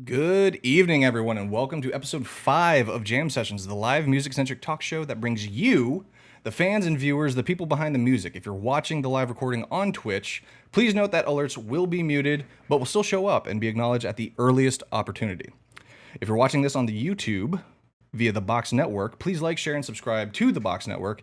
Good evening, everyone, and welcome to episode 5 of Jam Sessions, the live music-centric talk show that brings you, the fans and viewers, the people behind the music. If you're watching the live recording on Twitch, please note that alerts will be muted, but will still show up and be acknowledged at the earliest opportunity. If you're watching this on the YouTube via the Box Network, please like, share, and subscribe to the Box Network,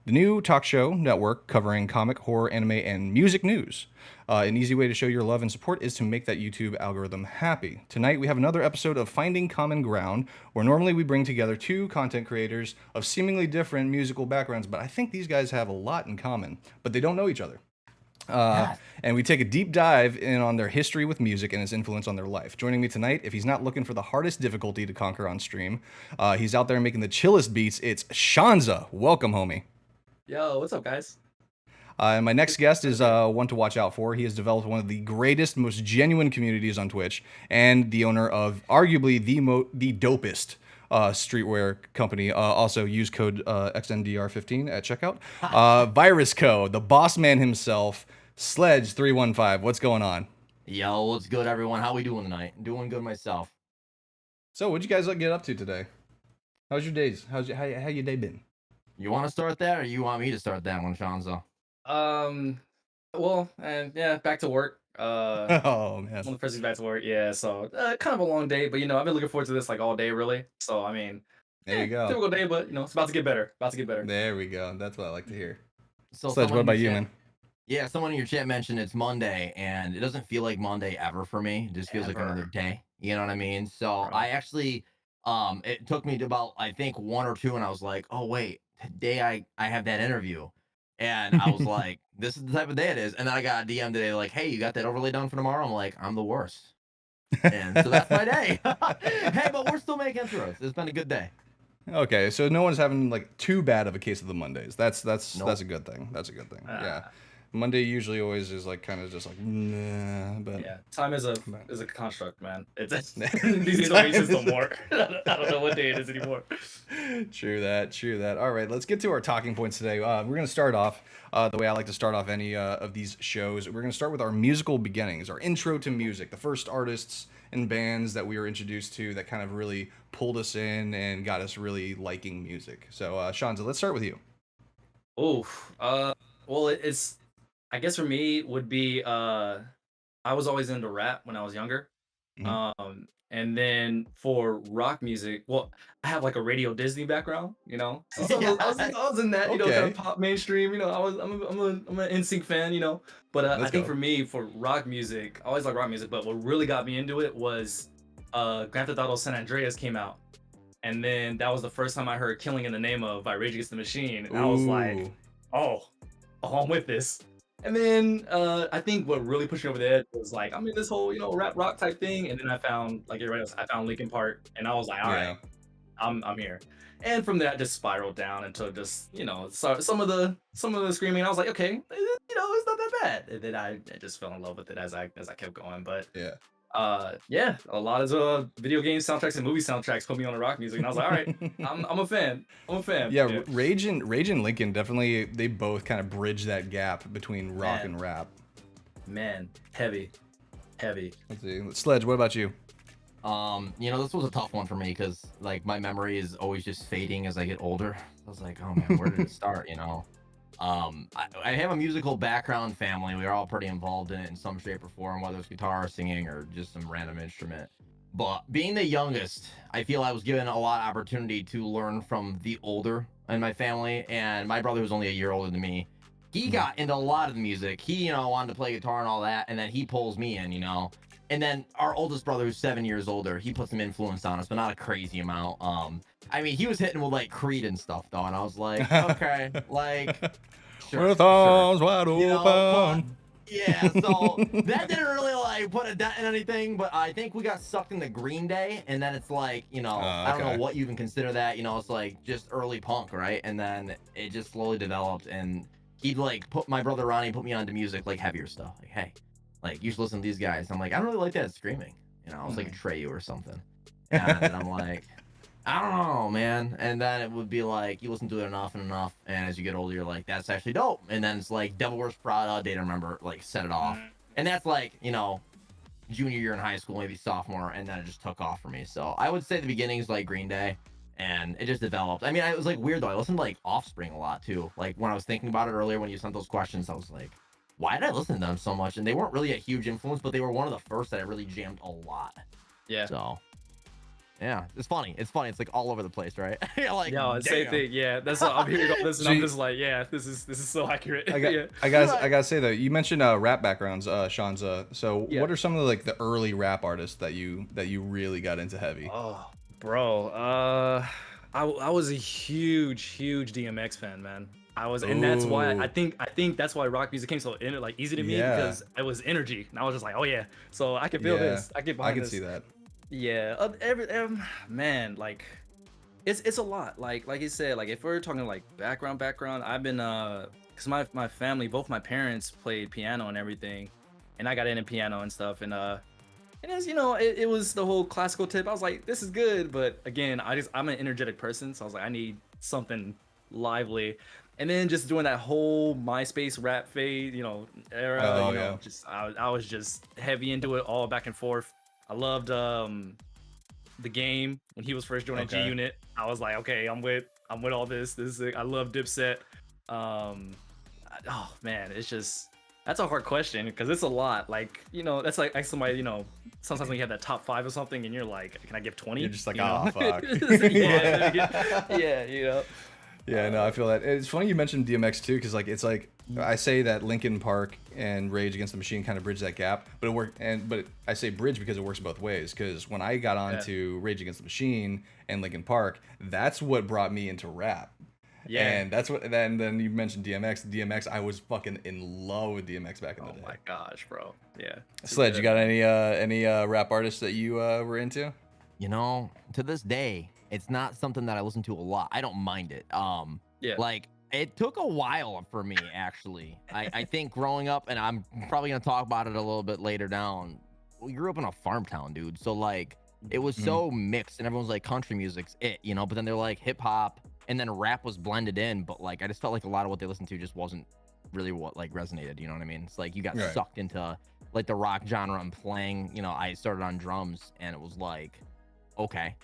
the new talk show network covering comic, horror, anime, and music news. An easy way to show your love and support is to make that YouTube algorithm happy. Tonight we have another episode of Finding Common Ground, where normally we bring together two content creators of seemingly different musical backgrounds, but I think these guys have a lot in common, but they don't know each other. And we take a deep dive in on their history with music and its influence on their life. Joining me tonight, if he's not looking for the hardest difficulty to conquer on stream, he's out there making the chillest beats. It's Shonnza. Welcome, homie. Yo, what's up, guys? And my next guest is one to watch out for. He has developed one of the greatest, most genuine communities on Twitch, and the owner of arguably the dopest streetwear company. Also, use code XNDR15 at checkout. Virus Co, the boss man himself, Sledge315. What's going on? Yo, what's good, everyone? How we doing tonight? Doing good myself. So, what'd you guys get up to today? How's your days? How your day been? You want to start that, or you want me to start that one, Shonnza? Well, and yeah, back to work. Oh man, one of the first days back to work. Yeah, so kind of a long day, but I've been looking forward to this like all day, really. So I mean, there you go. Typical day, but it's about to get better. There we go. That's what I like to hear. So, Sledge, what about you, man? Yeah, someone in your chat mentioned it's Monday, and it doesn't feel like Monday ever for me. It just feels like another day. You know what I mean? So I actually, it took me to about, I think, 1 or 2, and I was like, oh wait, today I have that interview. And I was like, this is the type of day it is. And then I got a DM today like, hey, you got that overlay done for tomorrow? I'm like, I'm the worst. And so that's my day. Hey, but we're still making it through. It's been a good day. Okay, so no one's having like too bad of a case of the Mondays. That's Nope. that's a good thing. That's a good thing. Yeah. Monday usually always is like kind of just like nah, but yeah, time is a construct, man. It's these days don't exist no more. I don't know what day it is anymore. True that. All right, let's get to our talking points today. We're gonna start off the way I like to start off any of these shows. We're gonna start with our musical beginnings, our intro to music, the first artists and bands that we were introduced to that kind of really pulled us in and got us really liking music. So, Shonnza, let's start with you. Well, it's I guess for me would be I was always into rap when I was younger. Mhm. And then for rock music, well, I have like a Radio Disney background, So I was in that, kind Okay. of pop mainstream, I'm an NSYNC fan, But I Let's think go. for me, for rock music, I always like rock music, but what really got me into it was Grand Theft Auto San Andreas came out. And then that was the first time I heard Killing in the Name of by Rage Against the Machine. And I was like, Ooh. oh, I'm with this. And then I think what really pushed me over the edge was like I'm in this whole rap rock type thing, and then I found like you're right, I found Linkin Park, and I was like, all right, I'm here. And from that, just spiraled down into just so some of the screaming. I was like, okay, it's not that bad. And then I just fell in love with it as I kept going. But Yeah. yeah, a lot of video game soundtracks and movie soundtracks put me on the rock music, and I was like, all right, I'm a fan. Yeah, Rage and Lincoln definitely, they both kind of bridge that gap between rock and rap. Man, heavy. Let's see. Sledge, what about you? This was a tough one for me because like my memory is always just fading as I get older. I was like, oh man, where did it start? I have a musical background family. We are all pretty involved in it in some shape or form, whether it's guitar, singing, or just some random instrument. But being the youngest, I feel I was given a lot of opportunity to learn from the older in my family. And my brother was only a year older than me. He got into a lot of the music. He, wanted to play guitar and all that. And then he pulls me in, And then our oldest brother, who's 7 years older, he put some influence on us, but not a crazy amount. He was hitting with like Creed and stuff though, and I was like, okay, like, sure, With arms wide but, open. yeah. So that didn't really like put a dent in anything, but I think we got sucked into Green Day, and then it's like, I don't know what you even consider that. It's like just early punk, right? And then it just slowly developed, and he'd like put my brother Ronnie put me onto music, like heavier stuff, like hey. Like, you should listen to these guys. I'm like, I don't really like that screaming. I was like a Treyu or something. And I'm like, I don't know, man. And then it would be like, you listen to it enough and enough. And as you get older, you're like, that's actually dope. And then it's like Devil Wears Prada, Day to Remember, like, set it off. And that's like, junior year in high school, maybe sophomore, and then it just took off for me. So I would say the beginning is like Green Day, and it just developed. I mean, it was like weird though. I listened to like Offspring a lot too. Like when I was thinking about it earlier when you sent those questions, I was like, why did I listen to them so much? And they weren't really a huge influence, but they were one of the first that I really jammed a lot. Yeah. So yeah, it's funny. It's funny. It's like all over the place, right? You're like, No, same thing. Yeah, that's what I'm hearing all this, and I'm just like, yeah, this is so accurate. I gotta say though, you mentioned rap backgrounds, Shonnza. So Yeah. what are some of the early rap artists that you really got into heavy? Oh, bro. I was a huge DMX fan, man. I was, and that's why Ooh. I think that's why rock music came so easy to me, Yeah. because it was energy, and I was just like, oh yeah. So I can feel this. I get I behind can this. see that. Yeah. Man, like it's a lot. Like you said, like if we're talking like background, I've been because my family, both my parents played piano and everything, and I got into piano and stuff, and as you know, it was the whole classical tip. I was like, this is good, but again, I'm an energetic person, so I was like, I need something lively. And then just doing that whole MySpace rap fade, era, Oh, yeah. just I was just heavy into it, all back and forth. I loved the game when he was first joining Okay. G Unit. I was like, okay, I'm with all this. This is I love Dipset. Oh man, it's just that's a hard question because it's a lot. Like that's like somebody sometimes when you have that top 5 or something and you're like, can I give 20? You're just like, You know? oh fuck. yeah. Yeah, no, I feel that. It's funny you mentioned DMX too, because like it's like I say that Linkin Park and Rage Against the Machine kind of bridge that gap, but it worked. But I say bridge because it works both ways. Because when I got onto Rage Against the Machine and Linkin Park, that's what brought me into rap. Yeah. And that's what. Then you mentioned DMX. DMX, I was fucking in love with DMX back in the day. Oh my gosh, bro. Yeah. Sledge, you got any rap artists that you were into? To this day, it's not something that I listen to a lot. I don't mind it. Yeah. Like it took a while for me actually. I think growing up, and I'm probably gonna talk about it a little bit later down. We grew up in a farm town, dude. So like it was so mixed, and everyone's like country music's it, But then they're like hip hop, and then rap was blended in. But like I just felt like a lot of what they listened to just wasn't really what like resonated. You know what I mean? It's like you got sucked into like the rock genre and playing. I started on drums, and it was like, okay,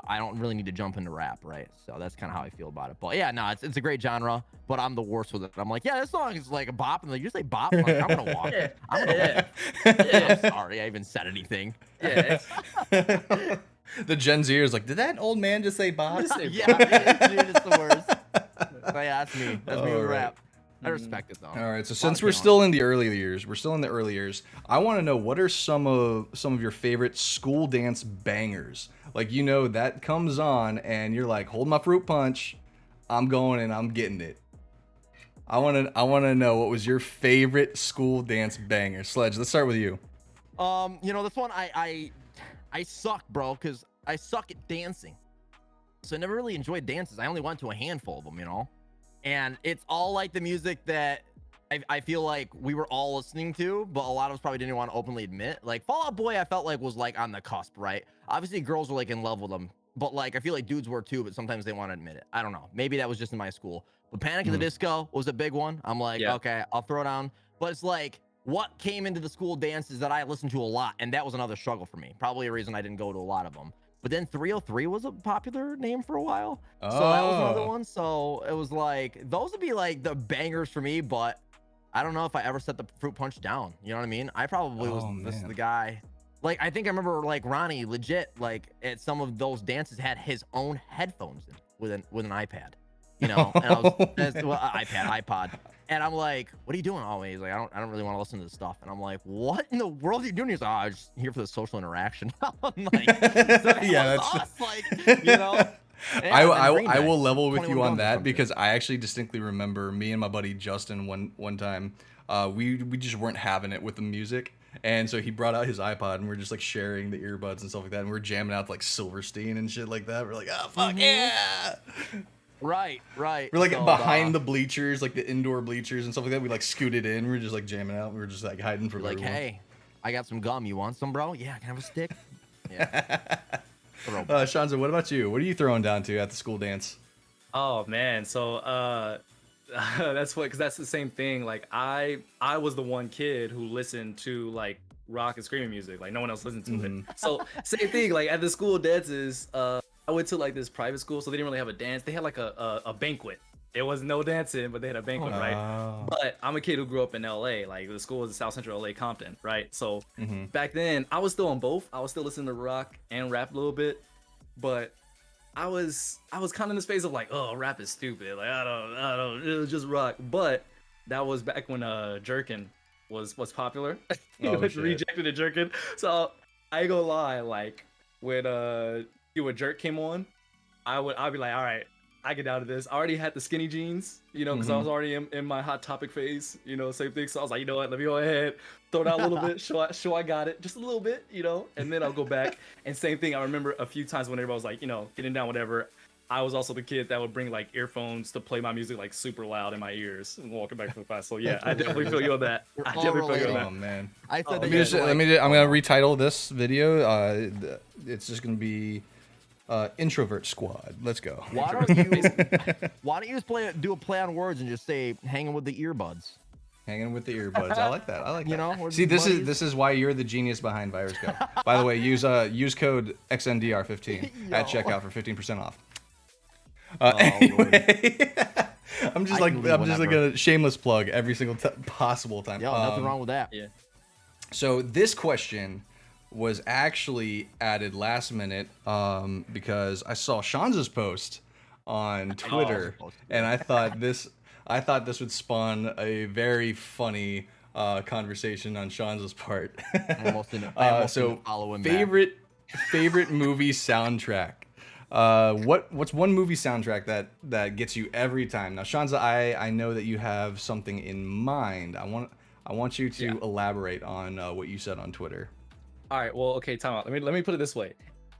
I don't really need to jump into rap, right? So that's kind of how I feel about it. But yeah, no, it's a great genre, but I'm the worst with it. I'm like, yeah, this song is like a bop, and like you say bop, I'm like, I'm gonna walk. I'm gonna walk. I'm sorry, I even said anything. Yeah. The Gen Z is like, did that old man just say bop? Yeah, dude, it's the worst. But yeah, that's me. That's me with rap. I respect it though. All right, so since we're still in the early years, I want to know what are some of your favorite school dance bangers? Like that comes on and you're like, hold my fruit punch, I'm going and I'm getting it. I want to know what was your favorite school dance banger. Sledge, let's start with you. This one I suck, bro, because I suck at dancing. So I never really enjoyed dances. I only went to a handful of them, And it's all like the music that I feel like we were all listening to, but a lot of us probably didn't want to openly admit. Like Fall Out Boy, I felt like was like on the cusp, right? Obviously, girls were like in love with them, but like I feel like dudes were too, but sometimes they want to admit it. I don't know. Maybe that was just in my school. But Panic at the Disco was a big one. I'm like, okay, I'll throw down. But it's like what came into the school dances that I listened to a lot, and that was another struggle for me. Probably a reason I didn't go to a lot of them. But then 303 was a popular name for a while. So that was another one. So it was like, those would be like the bangers for me, but I don't know if I ever set the fruit punch down. You know what I mean? I probably was the guy. Like, I think I remember like Ronnie legit, like at some of those dances had his own headphones in with an iPad, And I was, iPod. And I'm like, what are you doing? Oh, he's like, I don't really want to listen to this stuff. And I'm like, what in the world are you doing? He's like, I'm just here for the social interaction. I'm like, yeah, that's us. Like, I will level with you on that because I actually distinctly remember me and my buddy Justin one time, we just weren't having it with the music. And so he brought out his iPod and we're just like sharing the earbuds and stuff like that. And we're jamming out like Silverstein and shit like that. We're like, oh, fuck yeah. Right. We're like behind the bleachers, like the indoor bleachers and stuff like that. We like scooted in. We were just like jamming out. We were just like hiding from like, everyone. Hey, I got some gum. You want some, bro? Yeah, can I have a stick? Yeah. Shonnza, what about you? What are you throwing down to at the school dance? Oh man, so that's the same thing. Like I was the one kid who listened to like rock and screaming music. Like no one else listened to it. So same thing. Like at the school dances, I went to like this private school, so they didn't really have a dance. They had like a banquet. There was no dancing, but they had a banquet, right? But I'm a kid who grew up in LA. Like the school was in South Central LA, Compton, right? So back then, I was still on both. I was still listening to rock and rap a little bit, but I was kind of in the space of like, oh, rap is stupid. Like I don't, it was just rock. But that was back when Jerkin was popular. Rejected the Jerkin. So I ain't gonna lie, like when Jerk came on, I'd be like, all right, I get out of this. I already had the skinny jeans, you know, because I was already in my Hot Topic phase, you know, same thing. So I was like, you know what, let me go ahead, throw it out a little bit, show I got it, just a little bit, you know, and then I'll go back. And same thing, I remember a few times when everybody was like, you know, getting down, whatever. I was also the kid that would bring like earphones to play my music like super loud in my ears and walking back from class. So yeah, I definitely feel you on that. I definitely feel you on that. Oh man. I said I'm gonna retitle this video. It's just gonna be Introvert Squad. Let's go. Why don't you just do a play on words and just say hanging with the earbuds? Hanging with the earbuds. I like that. I like that. You know, see, this is why you're the genius behind Virus Go. By the way, use code XNDR15 at checkout for 15% off. Anyway, I'm just like a shameless plug every single possible time. Yo, nothing wrong with that. Yeah. So this question was actually added last minute because I saw Shonnza's post on Twitter, and I thought this would spawn a very funny conversation on Shonnza's part. So favorite movie soundtrack. What's one movie soundtrack that gets you every time? Now, Shonnza, I know that you have something in mind. I want you to elaborate on what you said on Twitter. All right, well, okay, time out. Let me put it this way.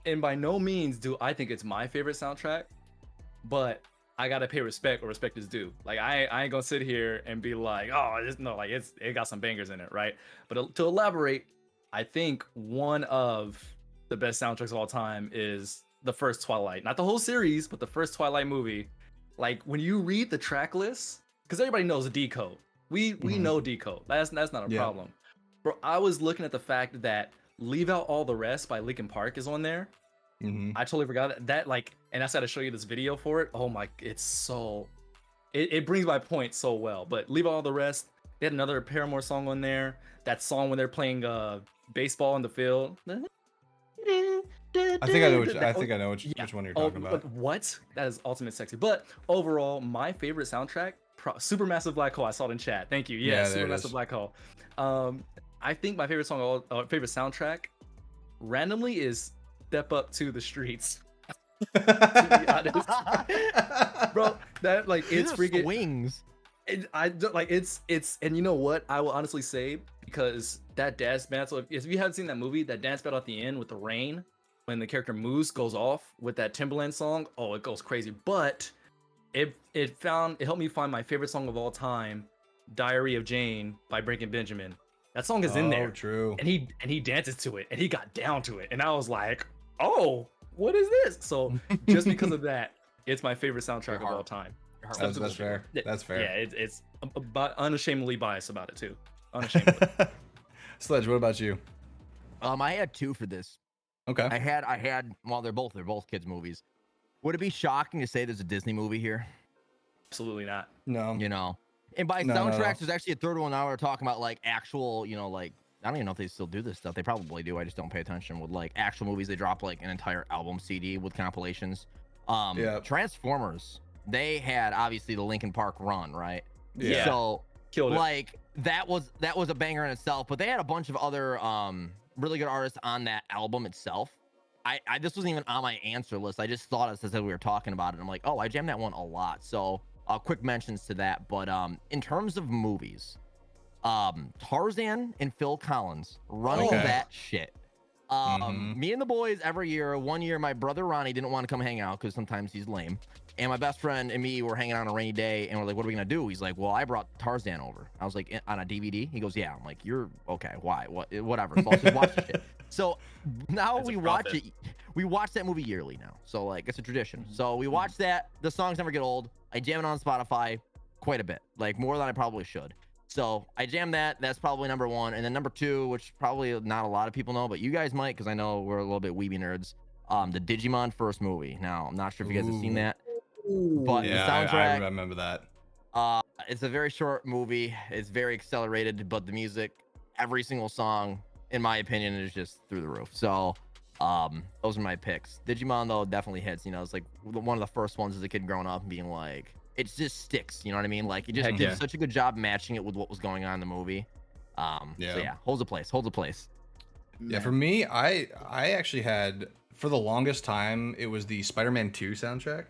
And by no means do I think it's my favorite soundtrack, but I gotta pay respect where respect is due. Like I ain't gonna sit here and be like, oh, it got some bangers in it, right? But to elaborate, I think one of the best soundtracks of all time is the first Twilight. Not the whole series, but the first Twilight movie. Like when you read the track list, because everybody knows Decode. We know Decode. That's not a problem. Bro, I was looking at the fact that Leave Out All the Rest by Linkin Park is on there. I totally forgot that like, and I said to show you this video for it. Oh my, it's so, it brings my point so well. But Leave Out All the Rest, they had another Paramore song on there. That song when they're playing baseball in the field. I think I know which one you're talking about. But what? That is ultimate sexy. But overall, my favorite soundtrack, Supermassive Black Hole. I saw it in chat. Thank you. Yeah, Supermassive Black Hole. I think my favorite song, favorite soundtrack, randomly is "Step Up to the Streets." To be honest, bro, that like it's freaking wings. And you know what? I will honestly say, because that dance battle. If you haven't seen that movie, that dance battle at the end with the rain, when the character Moose goes off with that Timbaland song, oh, it goes crazy. But it helped me find my favorite song of all time, "Diary of Jane" by Breaking Benjamin. That song is in there. True. And he dances to it, and he got down to it, and I was like, oh, what is this? So just because of that, it's my favorite soundtrack of all time. That's fair. That's fair. Yeah, it's unashamedly biased about it too. Unashamedly. Sledge, what about you? I had two for this. Okay. I had. Well, they're both kids movies. Would it be shocking to say there's a Disney movie here? Absolutely not. No. You know. And by soundtracks, there's actually a third one now we're talking about, like actual, you know, like I don't even know if they still do this stuff. They probably do. I just don't pay attention. With like actual movies, they drop like an entire album CD with compilations. Transformers, they had obviously the Linkin Park run, right? Yeah. So killed it. Like that was a banger in itself. But they had a bunch of other really good artists on that album itself. I this wasn't even on my answer list. I just thought as we were talking about it. I'm like, oh, I jammed that one a lot. So quick mentions to that. But in terms of movies, Tarzan and Phil Collins running that shit. Me and the boys every year. One year, my brother Ronnie didn't want to come hang out because sometimes he's lame. And my best friend and me were hanging out on a rainy day, and we're like, "What are we gonna do?" He's like, "Well, I brought Tarzan over." I was like, "On a DVD?" He goes, "Yeah." I'm like, "You're okay? Why? What? Whatever." So I'll just watch the shit. So now we watch it. We watch that movie yearly now. So like, it's a tradition. So we watch that. The songs never get old. I jam it on Spotify quite a bit, like more than I probably should. So I jammed that. That's probably number one. And then number two, which probably not a lot of people know, but you guys might, because I know we're a little bit weeby nerds. The Digimon first movie. Now, I'm not sure if you guys have seen that, but the Yeah, I soundtrack, remember that. it's a very short movie. It's very accelerated, but the music, every single song, in my opinion, is just through the roof. So those are my picks. Digimon, though, definitely hits. You know, it's like one of the first ones as a kid growing up and being like, it just sticks. You know what I mean? Like, it just did such a good job matching it with what was going on in the movie. So yeah, holds a place. Yeah, for me, I actually had, for the longest time, it was the Spider-Man 2 soundtrack.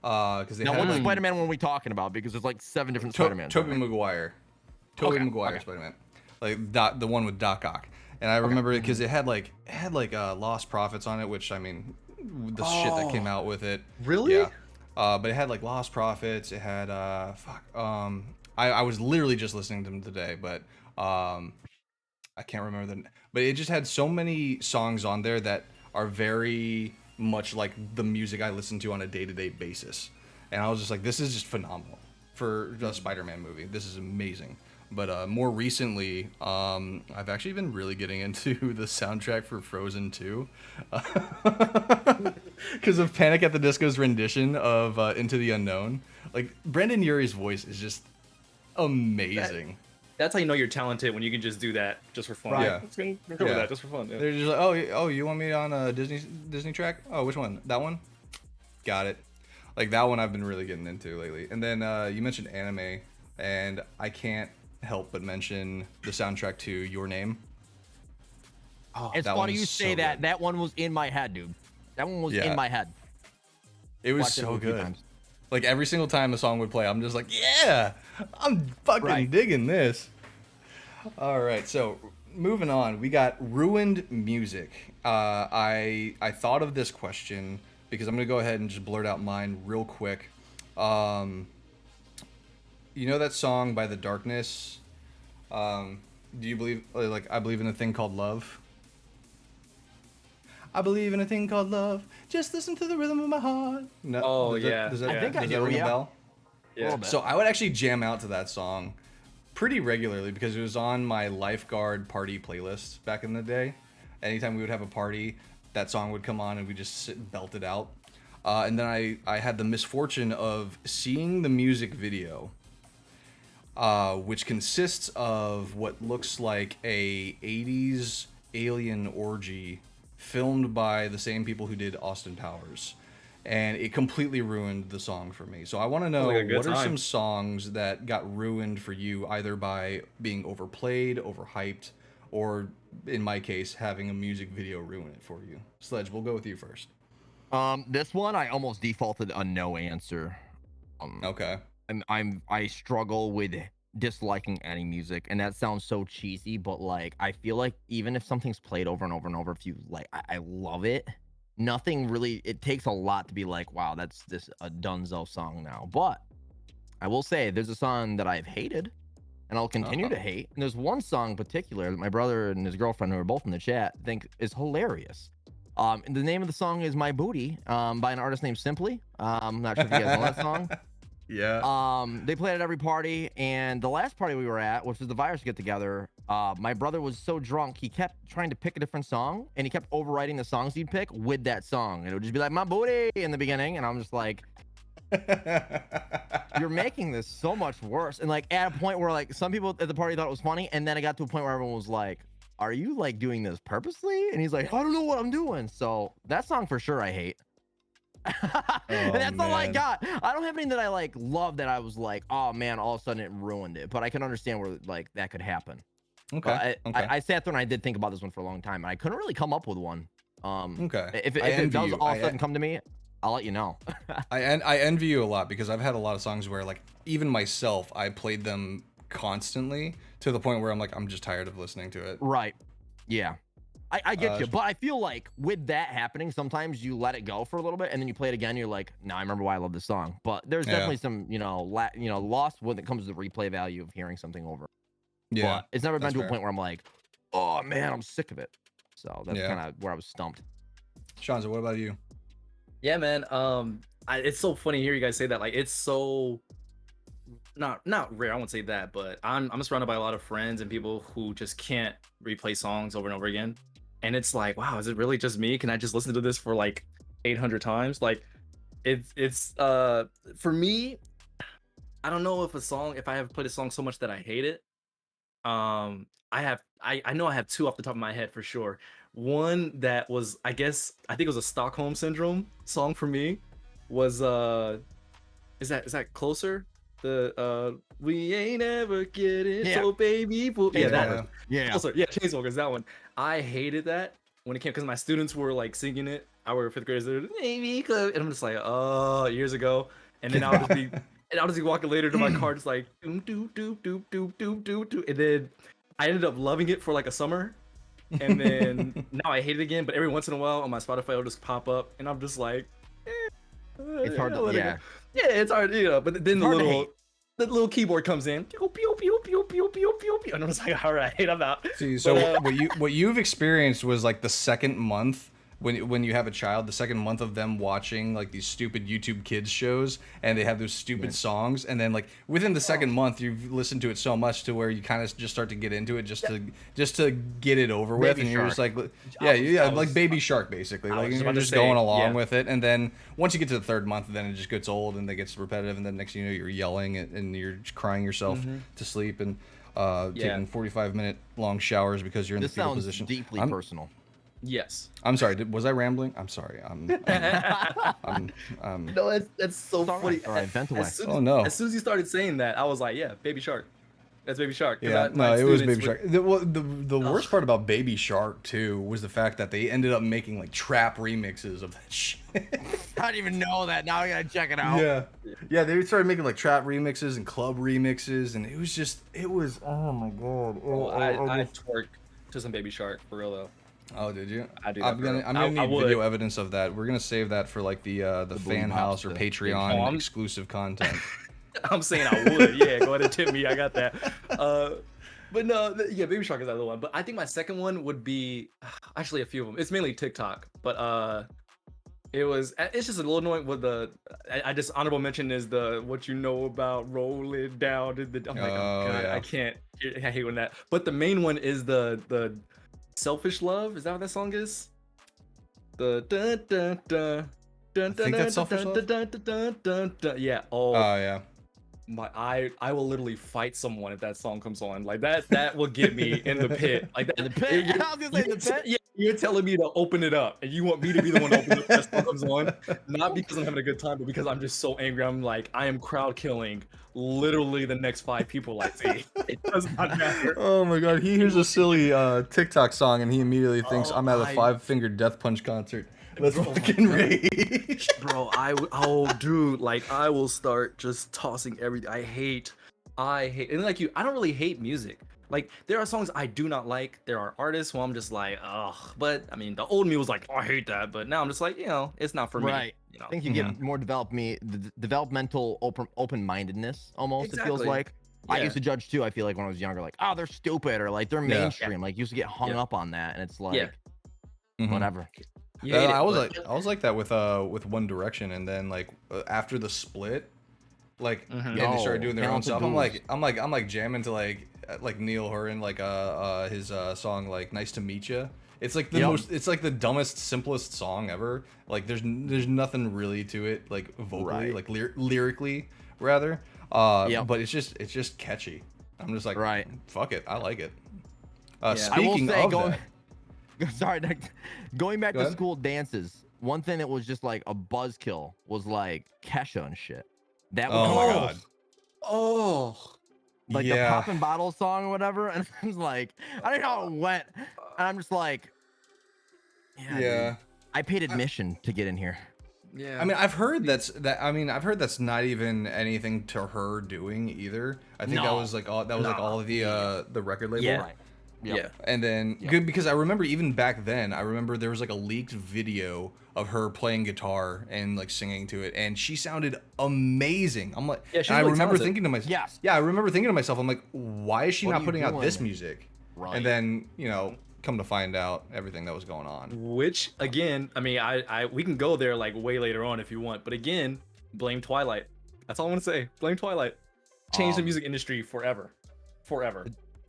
Because they now, had, what like, Spider-Man were we talking about? Because there's like 7 different Spider-Mans. Tobey Maguire. Spider-Man. Like the one with Doc Ock. And I remember it because it had like Lost Prophets on it, which, I mean, the shit that came out with it. Really? Yeah. But it had like Lost Prophets. It had I was literally just listening to them today, but I can't remember but it just had so many songs on there that are very much like the music I listen to on a day-to-day basis. And I was just like, this is just phenomenal for a Spider-Man movie. This is amazing. But more recently, I've actually been really getting into the soundtrack for Frozen 2. Because of Panic at the Disco's rendition of Into the Unknown. Like, Brandon Urie's voice is just amazing. That's how you know you're talented, when you can just do that just for fun. Right. Yeah. Let's go with that just for fun. Yeah. They're just like, oh, you want me on a Disney track? Oh, which one? That one? Got it. Like, that one I've been really getting into lately. And then you mentioned anime, and I can't help but mention the soundtrack to Your Name. Oh, it's funny you say that. Good. That one was in my head, dude. That one was in my head. It was so good. Like, every single time a song would play, I'm just like, yeah, I'm fucking digging this. All right, so moving on, we got ruined music. I thought of this question because I'm gonna go ahead and just blurt out mine real quick. You know that song by The Darkness? Do you believe, like, I believe in a thing called love? I believe in a thing called love. Just listen to the rhythm of my heart. No. Oh, Does that, I think I do. Ring a bell? Yeah. So I would actually jam out to that song pretty regularly because it was on my lifeguard party playlist back in the day. Anytime we would have a party, that song would come on and we just sit and belt it out. And then I had the misfortune of seeing the music video, which consists of what looks like a 80s alien orgy filmed by the same people who did Austin Powers. And it completely ruined the song for me. So I want to know, what are some songs that got ruined for you, either by being overplayed, overhyped, or in my case, having a music video ruin it for you? Sledge, we'll go with you first. This one I almost defaulted a no answer. Okay. I struggle with disliking any music, and that sounds so cheesy, but like, I feel like even if something's played over and over and over, if you like, I love it. Nothing really, it takes a lot to be like, wow, that's a dunzo song now. But I will say there's a song that I've hated and I'll continue to hate. And there's one song in particular that my brother and his girlfriend, who are both in the chat, think is hilarious. And the name of the song is My Booty, by an artist named Simply. I'm not sure if you guys know that song. Yeah. They played at every party, and the last party we were at, which was the Virus Get Together, my brother was so drunk he kept trying to pick a different song, and he kept overwriting the songs he'd pick with that song. And it would just be like, my booty in the beginning, and I'm just like, you're making this so much worse. And like, at a point where like some people at the party thought it was funny, and then it got to a point where everyone was like, are you like doing this purposely? And he's like, I don't know what I'm doing. So that song for sure I hate. And that's all I got. I don't have anything that I like love that I was like, oh man, all of a sudden it ruined it. But I can understand where like that could happen. Okay. I sat there and I did think about this one for a long time, and I couldn't really come up with one. Okay. If it does all of a sudden come to me, I'll let you know. I envy you a lot because I've had a lot of songs where like even myself, I played them constantly to the point where I'm like, I'm just tired of listening to it. Right. Yeah. I get you, but I feel like with that happening, sometimes you let it go for a little bit, and then you play it again. You're like, "No, I remember why I love this song." But there's definitely some, lost when it comes to the replay value of hearing something over. Yeah, but it's never been to a point where I'm like, "Oh man, I'm sick of it." So that's kind of where I was stumped. Shonnza, what about you? Yeah, man. It's so funny to hear you guys say that. Like, it's so not rare. I won't say that, but I'm surrounded by a lot of friends and people who just can't replay songs over and over again. And it's like, wow, is it really just me? Can I just listen to this for like 800 times? Like, it's for me. I don't know if I have played a song so much that I hate it. I know I have two off the top of my head for sure. One that was, I think it was a Stockholm Syndrome song for me was is that Closer? The we ain't ever get it, Yeah. so baby, yeah, that one. Yeah. Closer, yeah, Chainsmokers, that one. I hated that when it came because my students were like singing it. Our fifth graders, they're maybe, and I'm just like, oh, years ago, and then I'll just be walking later to my car, just like doom doom doom doom doom doom doom doom, and then I ended up loving it for like a summer, and then now I hate it again. But every once in a while on my Spotify, it'll just pop up, and I'm just like, It's hard to, yeah. Yeah, it's hard, but then the little keyboard comes in, pew, pew, pew, pew, pew, pew, pew, pew, and I'm just like, all right, I'm out. See, so what you've experienced was like the second month when you have a child, the second month of them watching like these stupid YouTube kids shows, and they have those stupid songs, and then like within the second month you've listened to it so much to where you kind of just start to get into it just to get it over with, and you're just like, like Baby Shark basically, like you're just going along with it, and then once you get to the third month, then it just gets old and it gets repetitive, and then next thing you know you're yelling and you're crying yourself to sleep and taking 45-minute long showers because you're in the fetal position. This sounds deeply personal. Yes. I'm sorry. Was I rambling? I'm sorry. No, that's so funny. All right, vent away. Oh no! As soon as you started saying that, I was like, yeah, Baby Shark. That's Baby Shark. Yeah, no, it was Baby Shark. The worst part about Baby Shark too was the fact that they ended up making like trap remixes of that shit. I didn't even know that. Now I gotta check it out. Yeah. They started making like trap remixes and club remixes, and it was oh my god. I twerk to some Baby Shark for real though. Oh, did you? I do. I'm gonna need video evidence of that. We're gonna save that for like the fan house or Patreon exclusive content. I'm saying I would. Yeah, go ahead and tip me. I got that. But no, yeah, Baby Shark is the other one. But I think my second one would be actually a few of them. It's mainly TikTok, but it's just a little annoying with I just honorable mention is the what you know about rolling down in the. I'm like, oh god, I can't. I hate when that. But the main one is the Selfish Love. Is that what that song is? The dun dun dun dun dun dun dun dun. Yeah. Oh yeah. I will literally fight someone if that song comes on. Like that will get me in the pit. Like that. In the pit? I was gonna say the pit. Yeah, you're telling me to open it up, and you want me to be the one to open it up when that song comes on. Not because I'm having a good time, but because I'm just so angry. I'm like, I am crowd killing literally the next 5 people I see. It does not matter. Oh my god, he hears a silly TikTok song and he immediately thinks I'm at a 5-Finger Death Punch concert. Let's fucking rage. Bro, dude, like I will start just tossing everything. I hate, and like you, I don't really hate music. Like there are songs I do not like. There are artists who I'm just like, ugh. But I mean, the old me was like, oh, I hate that. But now I'm just like, it's not for me. Right. You know? I think you get more developmental open-mindedness almost. Exactly. It feels like. Yeah. I used to judge too. I feel like when I was younger, like, oh, they're stupid or like they're mainstream. Like you used to get hung up on that, and it's like, whatever. I was like that with One Direction, and then like after the split, like they started doing their own stuff. I'm like jamming to like Neil Horan, like his song like Nice to Meet Ya. It's like it's like the dumbest, simplest song ever. Like there's nothing really to it, like vocally, like lyrically rather. But it's just catchy. I'm just like, fuck it, I like it. Speaking of that. Sorry, going back to school dances, one thing that was just like a buzzkill was like Kesha and shit. That was my god. Oh. Like the poppin' bottle song or whatever, and I was like, I don't know how it went, and I'm just like, dude, I paid admission to get in here. Yeah. I mean, I've heard that's not even anything to her doing either. I think that was like all of the record label. Yeah. Yeah. And then good because I remember even back then, I remember there was like a leaked video of her playing guitar and like singing to it, and she sounded amazing. I'm like, I remember thinking to myself, I remember thinking to myself, I'm like, why is she not putting out this music? Right. And then come to find out everything that was going on. Which again, I mean, we can go there like way later on if you want, but again, blame Twilight. That's all I want to say. Blame Twilight. Changed the music industry forever.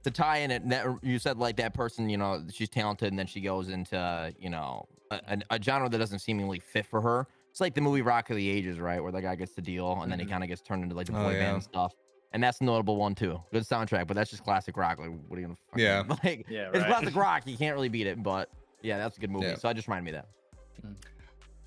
To tie in it, you said like that person, you know, she's talented, and then she goes into, you know, a genre that doesn't seemingly fit for her. It's like the movie Rock of the Ages, right, where the guy gets the deal, and then he kind of gets turned into like the boy band and stuff. And that's a notable one too. Good soundtrack, but that's just classic rock. Like, what are you gonna fucking like? Yeah, right. It's classic rock. You can't really beat it. But yeah, that's a good movie. So I just reminded me of that.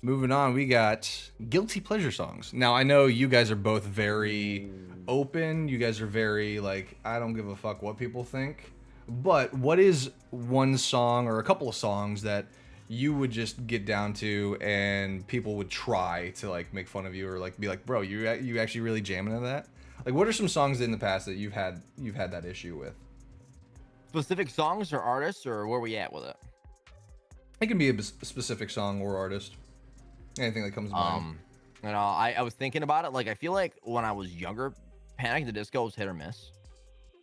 Moving on, we got guilty pleasure songs. Now, I know you guys are both very open. You guys are very, like, I don't give a fuck what people think. But what is one song or a couple of songs that you would just get down to and people would try to, like, make fun of you or, like, be like, bro, you actually really jamming into that? Like, what are some songs in the past that you've had that issue with? Specific songs or artists, or where we at with it? It can be a specific song or artist. Anything that comes to mind. You know, I was thinking about it. Like, I feel like when I was younger, Panic at the Disco was hit or miss.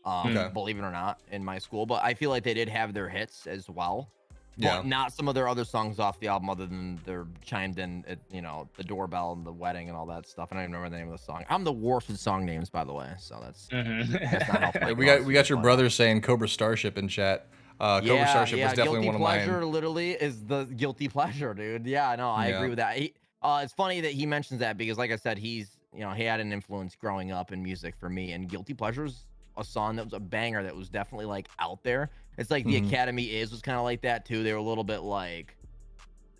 Believe it or not, in my school. But I feel like they did have their hits as well. Yeah. But not some of their other songs off the album, other than they're chimed in at, you know, the doorbell and the wedding and all that stuff. I don't even remember the name of the song. I'm the worst with song names, by the way. So that's not helpful. we got your brother saying Cobra Starship in chat. Cobra Starship was definitely one of mine. Guilty pleasure literally is the guilty pleasure, dude. Yeah, no, I agree with that. It's funny that he mentions that because, like I said, he had an influence growing up in music for me, and Guilty Pleasure's a song that was a banger that was definitely like out there. It's like the Academy was kind of like that too. They were a little bit like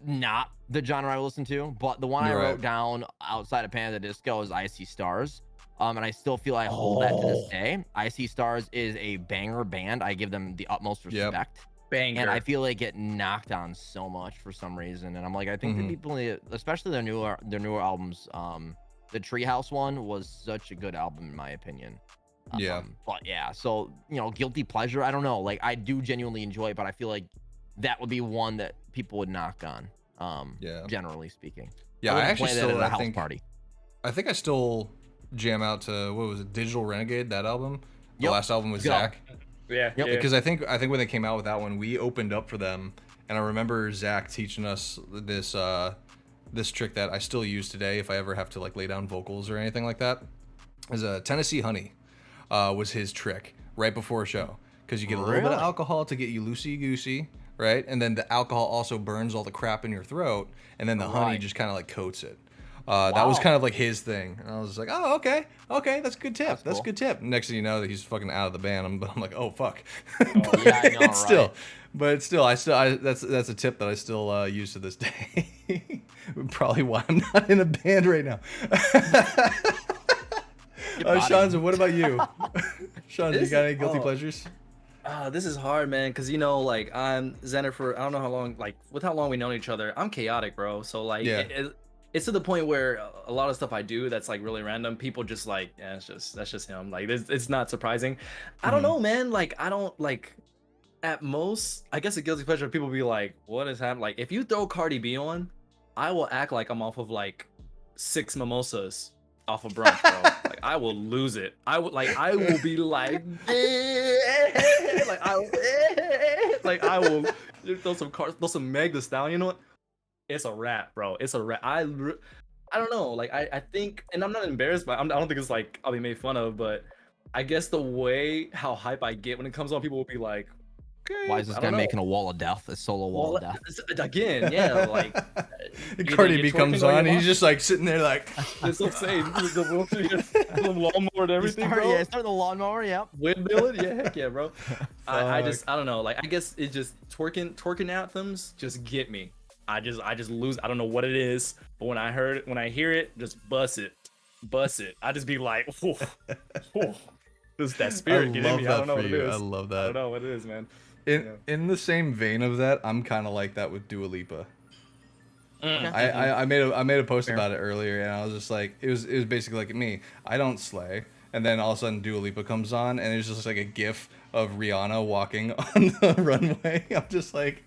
not the genre I listen to, but the one I wrote down outside of Panic at the Disco is I See Stars. And I still feel I hold that to this day. I See Stars is a banger band. I give them the utmost respect. Banger. And I feel like it knocked on so much for some reason. And I'm like, I think the people, especially their newer albums, the Treehouse one was such a good album in my opinion. But yeah, so guilty pleasure. I don't know. Like, I do genuinely enjoy it, but I feel like that would be one that people would knock on. Generally speaking. Yeah, I actually play that at a house party. I think I still jam out to, what was it, Digital Renegade, that album. The last album was Zach. Because I think when they came out with that one, we opened up for them, and I remember Zach teaching us this trick that I still use today if I ever have to like lay down vocals or anything like that. Is a Tennessee Honey was his trick right before a show, because you get a little bit of alcohol to get you loosey goosey, right? And then the alcohol also burns all the crap in your throat, and then the honey just kind of like coats it. That was kind of like his thing, and I was just like, oh, okay, that's a good tip. That's a good tip. Next thing you know, that he's fucking out of the band. I'm like, oh fuck. Yeah, I know, But still, that's a tip that I still use to this day. Probably why I'm not in a band right now. Shonnza, what about you? Shonnza, you got any guilty pleasures? This is hard, man, because like, I'm Xenifer. I don't know how long, like, with how long we known each other, I'm chaotic, bro. So like, it's to the point where a lot of stuff I do that's like really random, people just like, yeah, that's just him. Like, it's not surprising. I don't know, man. Like, I don't like. At most, I guess a guilty pleasure, people be like, what is happening? Like, if you throw Cardi B on, I will act like I'm off of like 6 mimosas off of brunch, bro. Like, I will lose it. I will be like, I will throw some Meg Thee Stallion. You know what? It's a rap, bro. It's a rap. I don't know. Like, I think, and I'm not embarrassed, but I don't think it's like I'll be made fun of, but I guess the way how hype I get when it comes on, people will be like, okay, why is this guy making a wall of death? A solo wall of death? Again, yeah, like Cardi B comes on, and he's just like sitting there like, it's insane. The lawnmower and everything, bro. Yeah, start the lawnmower, Windmilling, heck yeah, bro. I don't know. Like, I guess it just twerking anthems just get me. I just lose. I don't know what it is, but when I hear it, just bust it. I just be like, ooh. This that spirit getting me. I don't know what it is. I love that. I don't know what it is, man. In the same vein of that, I'm kind of like that with Dua Lipa. I made a post about it earlier, and I was just like, it was basically like me. I don't slay, and then all of a sudden Dua Lipa comes on, and it's just like a gif of Rihanna walking on the runway. I'm just like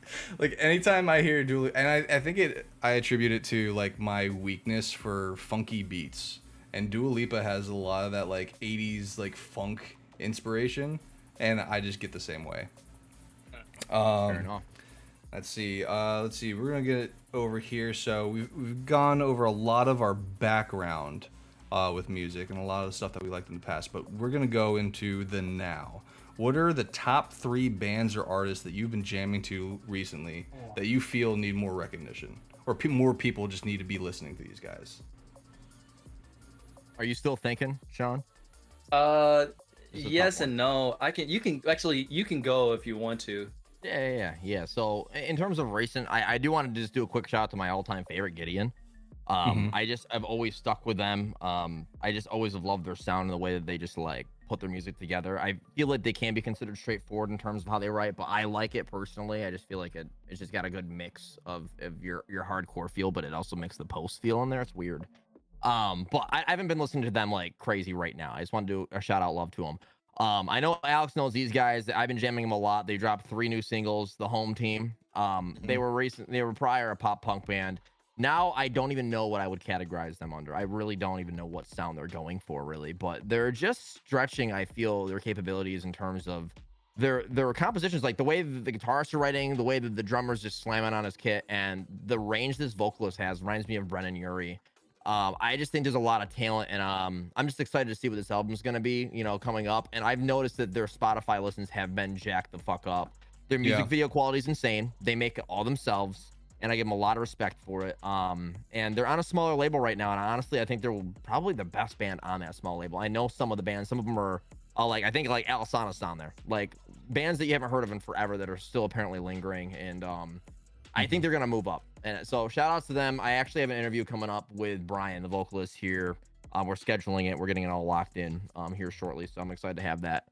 anytime I hear Dua Lipa, and I think I attribute it to like my weakness for funky beats. And Dua Lipa has a lot of that like 80s like funk inspiration, and I just get the same way. Fair enough. Let's see. We're gonna get it over here. So we've gone over a lot of our background with music and a lot of the stuff that we liked in the past. But we're gonna go into the now. What are the top 3 bands or artists that you've been jamming to recently that you feel need more recognition, or more people just need to be listening to these guys? Are you still thinking, Sean? Yes and no. You can go if you want to. Yeah. So in terms of recent, I do want to just do a quick shout out to my all-time favorite, Gideon. I've always stuck with them. I just always have loved their sound and the way that they just like put their music together. I feel like they can be considered straightforward in terms of how they write, but I like it personally. I just feel like it's just got a good mix of your hardcore feel, but it also makes the post feel in there. It's weird. But I haven't been listening to them like crazy right now. I just want to do a shout out love to them. I know Alex knows these guys. I've been jamming them a lot. They dropped 3 new singles, the home team. They were prior a pop punk band. Now I don't even know what I would categorize them under. I really don't even know what sound they're going for, really. But they're just stretching, I feel, their capabilities in terms of their compositions, like the way that the guitarists are writing, the way that the drummer's just slamming on his kit, and the range this vocalist has reminds me of Brennan Urie. I just think there's a lot of talent, and I'm just excited to see what this album's gonna be, coming up. And I've noticed that their Spotify listens have been jacked the fuck up. Their music video quality is insane. They make it all themselves, and I give them a lot of respect for it. And they're on a smaller label right now, and honestly, I think they're probably the best band on that small label. I know some of the bands, some of them are I think like Alisana's on there, like bands that you haven't heard of in forever that are still apparently lingering, and I think they're gonna move up. And so shout outs to them. I actually have an interview coming up with Brian, the vocalist here. We're scheduling it. We're getting it all locked in here shortly. So I'm excited to have that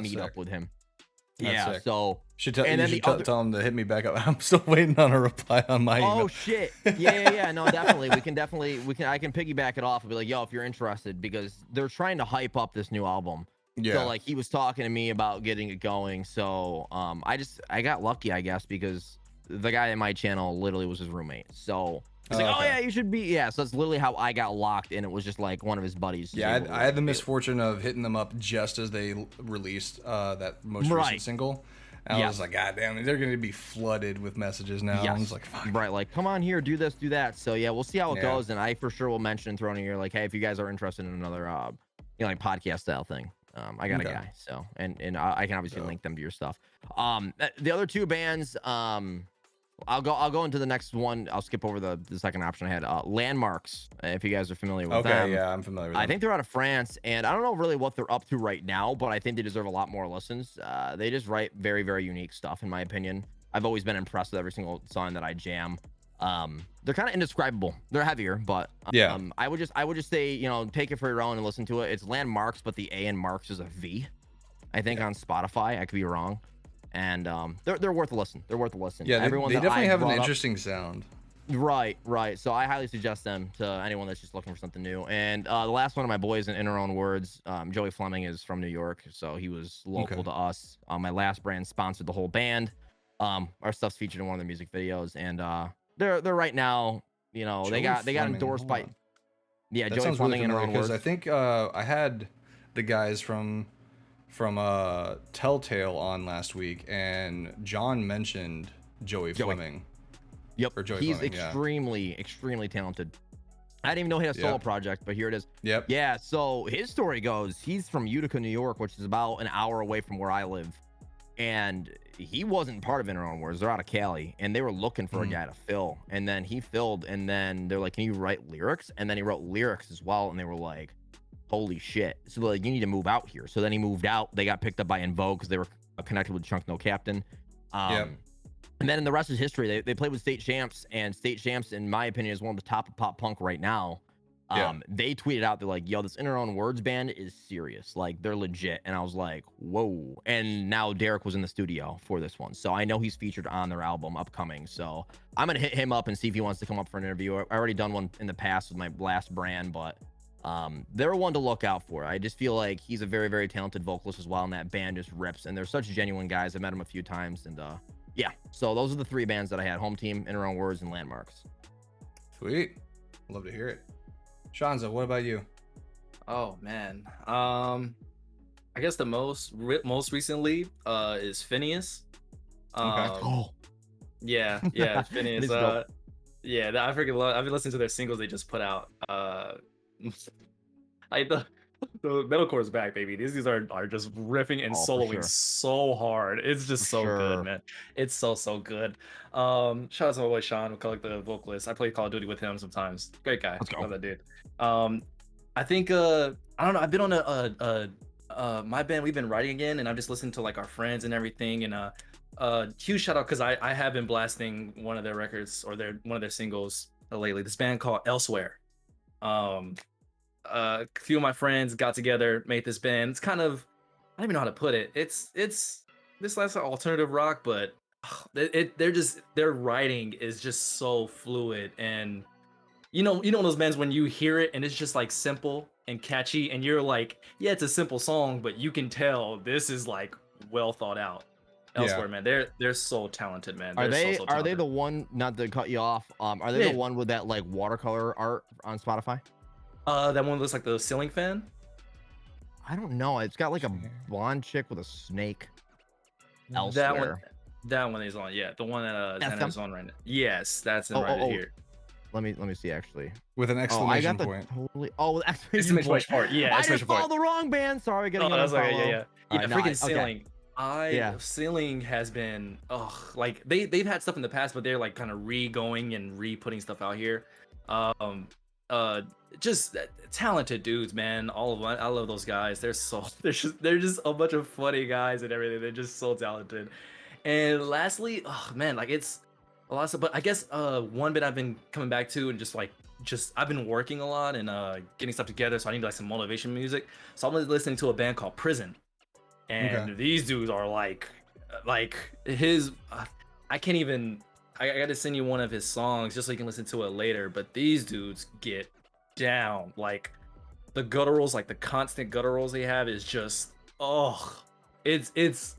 meet up with him. That's sick. So should tell him to hit me back up. I'm still waiting on a reply on my email. Oh shit. Yeah. No, definitely. I can piggyback it off and be like, yo, if you're interested, because they're trying to hype up this new album. Yeah. So like he was talking to me about getting it going. So I got lucky, I guess, because the guy in my channel literally was his roommate. So he's like, oh yeah, you should be. Yeah. So that's literally how I got locked, and it was just like one of his buddies. Yeah, I had the misfortune of hitting them up just as they released that most recent single. And I was like, God damn, they're going to be flooded with messages now. I was like, fuck. Right, like, come on here, do this, do that. So yeah, we'll see how it goes. And I for sure will mention thrown in here, like, hey, if you guys are interested in another like podcast style thing. I got a guy, so and I can obviously link them to your stuff. The other 2 bands, I'll go into the next one. I'll skip over the second option I had. Landmarks, if you guys are familiar with them. Okay, yeah, I'm familiar with them. I think they're out of France, and I don't know really what they're up to right now, but I think they deserve a lot more listens. They just write very, very unique stuff, in my opinion. I've always been impressed with every single song that I jam. They're kind of indescribable. They're heavier, but I would just say, take it for your own and listen to it. It's Landmarks, but the A in Marks is a V, I think, on Spotify. I could be wrong. And they're worth a listen. They're worth a listen. Yeah, they definitely have an interesting sound. Right. So I highly suggest them to anyone that's just looking for something new. And the last one of my boys, in her own words, Joey Fleming is from New York, so he was local to us. My last brand sponsored the whole band. Our stuff's featured in one of their music videos, and they're right now, they got endorsed by Joey Fleming, in her own words. I think I had the guys from Telltale on last week, and John mentioned Joey Fleming. Yep, he's extremely talented. I didn't even know he had a solo project, but here it is. Yep. Yeah, so his story goes, he's from Utica, New York, which is about an hour away from where I live. And he wasn't part of In Her Own Words. They're out of Cali, and they were looking for a guy to fill. And then he filled, and then they're like, can you write lyrics? And then he wrote lyrics as well, and they were like, holy shit. So like, you need to move out here. So then he moved out. They got picked up by In Vogue because they were connected with Chunk No Captain. And then the rest is history. They played with State Champs, and State Champs, in my opinion, is one of the top of pop punk right now. They tweeted out, they're like, yo, this In Her Own Words band is serious. Like, they're legit. And I was like, whoa. And now Derek was in the studio for this one. So I know he's featured on their album upcoming. So I'm going to hit him up and see if he wants to come up for an interview. I already done one in the past with my last brand, but they're one to look out for. I just feel like he's a very, very talented vocalist as well, and that band just rips. And they're such genuine guys. I met him a few times, and yeah. So those are the 3 bands that I had: Home Team, In Her Own Words, and Landmarks. Sweet. Love to hear it. Shonnza, what about you? Oh man, I guess the most recently is Phineas. Phineas. I freaking love. I've been listening to their singles they just put out. I the metalcore is back, baby. These are just riffing and Oh, for soloing sure. so hard. It's For just so good, sure. man. It's so good. Shout out to my boy Sean, the vocalist. I play Call of Duty with him sometimes. Great guy. Let's go. Love that dude. Um, I think I don't know. I've been on my band. We've been writing again, and I've just listened to like our friends and everything. And huge shout out because I have been blasting one of their records or one of their singles lately. This band called Elsewhere. Um, a few of my friends got together, made this band. It's kind of, I don't even know how to put it. It's this last alternative rock, but they're just their writing is just so fluid. And you know those bands when you hear it and it's just like simple and catchy and you're like, yeah, it's a simple song, but you can tell this is like well thought out. Yeah. Elsewhere, man, they're so talented, man. Are They're they so are they talented. the one, not to cut you off, are they Yeah. the one with that like watercolor art on Spotify? That one looks like the ceiling fan. I don't know. It's got like a blonde chick with a snake. Elsewhere. That one is on. Yeah, the one that That's Xana them? is on right now. Yes, that's in Oh, right oh, oh. here. Let me see actually. With an Oh, I exclamation got the point. totally. Oh, with Exclamation part. Yeah, I just exclamation point. followed the wrong band. Sorry, getting Oh, that's okay. Yeah, yeah. Yeah, no, freaking ceiling. Yeah. Ceiling has been like they've had stuff in the past, but they're like kind of re-going and re-putting stuff out here. Just talented dudes, man. All of them. I love those guys. They're just a bunch of funny guys and everything. They're just so talented. And lastly, oh man, like it's a lot of stuff. But I guess one bit I've been coming back to and just I've been working a lot and getting stuff together, so I need like some motivation music. So I'm listening to a band called Prison. And these dudes are like his I can't even I gotta send you one of his songs just so you can listen to it later, but these dudes get down. Like the gutturals, like the constant gutturals they have is just it's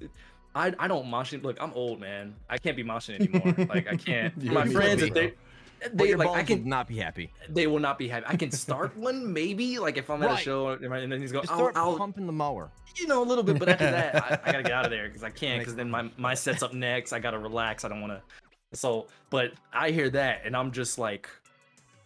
I don't mosh it. Look, I'm old, man. I can't be moshing anymore. Like I can't. You My need friends, to if be, But your like balls I can would not be happy. they will not be happy. I can start one maybe, like if I'm at a Right. show and then he's going, Just start I'll pumping the mower. a little bit, but after that, I gotta get out of there because I can't. Because then my set's up next. I gotta relax. I don't want to. So, but I hear that, and I'm just like,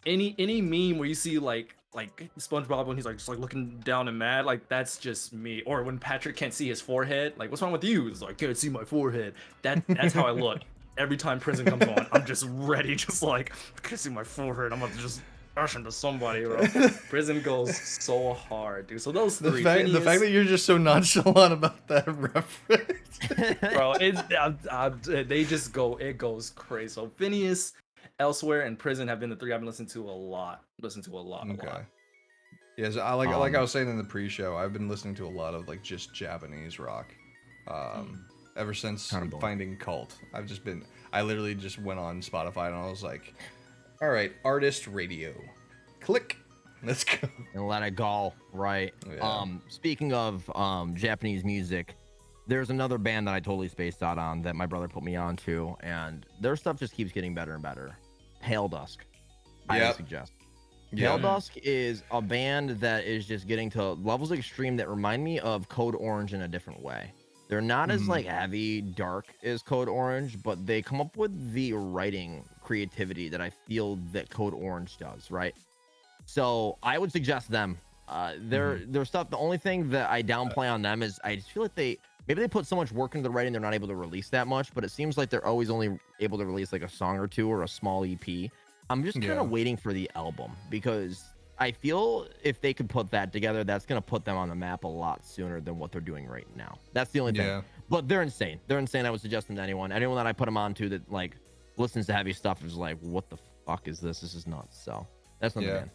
any meme where you see like SpongeBob when he's like just like looking down and mad, like that's just me. Or when Patrick can't see his forehead, like what's wrong with you? It's like can't see my forehead. That's how I look every time Prison comes on. I'm just ready, just like I can't see my forehead. I'm about to just rush into somebody, bro. Prison goes so hard, dude. So those The three, fact that you're just so nonchalant about that reference. bro, they just go, it goes crazy. So Phineas, Elsewhere, and Prison have been the three I've been listening to a lot. Okay. Yes, I like I was saying in the pre-show, I've been listening to a lot of like just Japanese rock. Ever since Kind of finding Cult. I literally just went on Spotify and I was like, all right, artist radio. Click. Let's go. And let it go. Right. Yeah. Speaking of Japanese music, there's another band that I totally spaced out on that my brother put me on to, and their stuff just keeps getting better and better. Pale Dusk. I would suggest. Pale Dusk is a band that is just getting to levels of extreme that remind me of Code Orange in a different way. They're not as like heavy, dark as Code Orange, but they come up with the writing creativity that I feel that Code Orange does, right? So I would suggest them. Their stuff. The only thing that I downplay on them is I just feel like maybe they put so much work into the writing they're not able to release that much. But it seems like they're always only able to release like a song or two or a small EP. I'm just kind of waiting for the album because I feel if they could put that together, that's gonna put them on the map a lot sooner than what they're doing right now. That's the only thing. But they're insane. They're insane. I would suggest them to anyone. Anyone that I put them on to that like listens to heavy stuff is like, what the fuck is this? This is nuts. So that's not the band.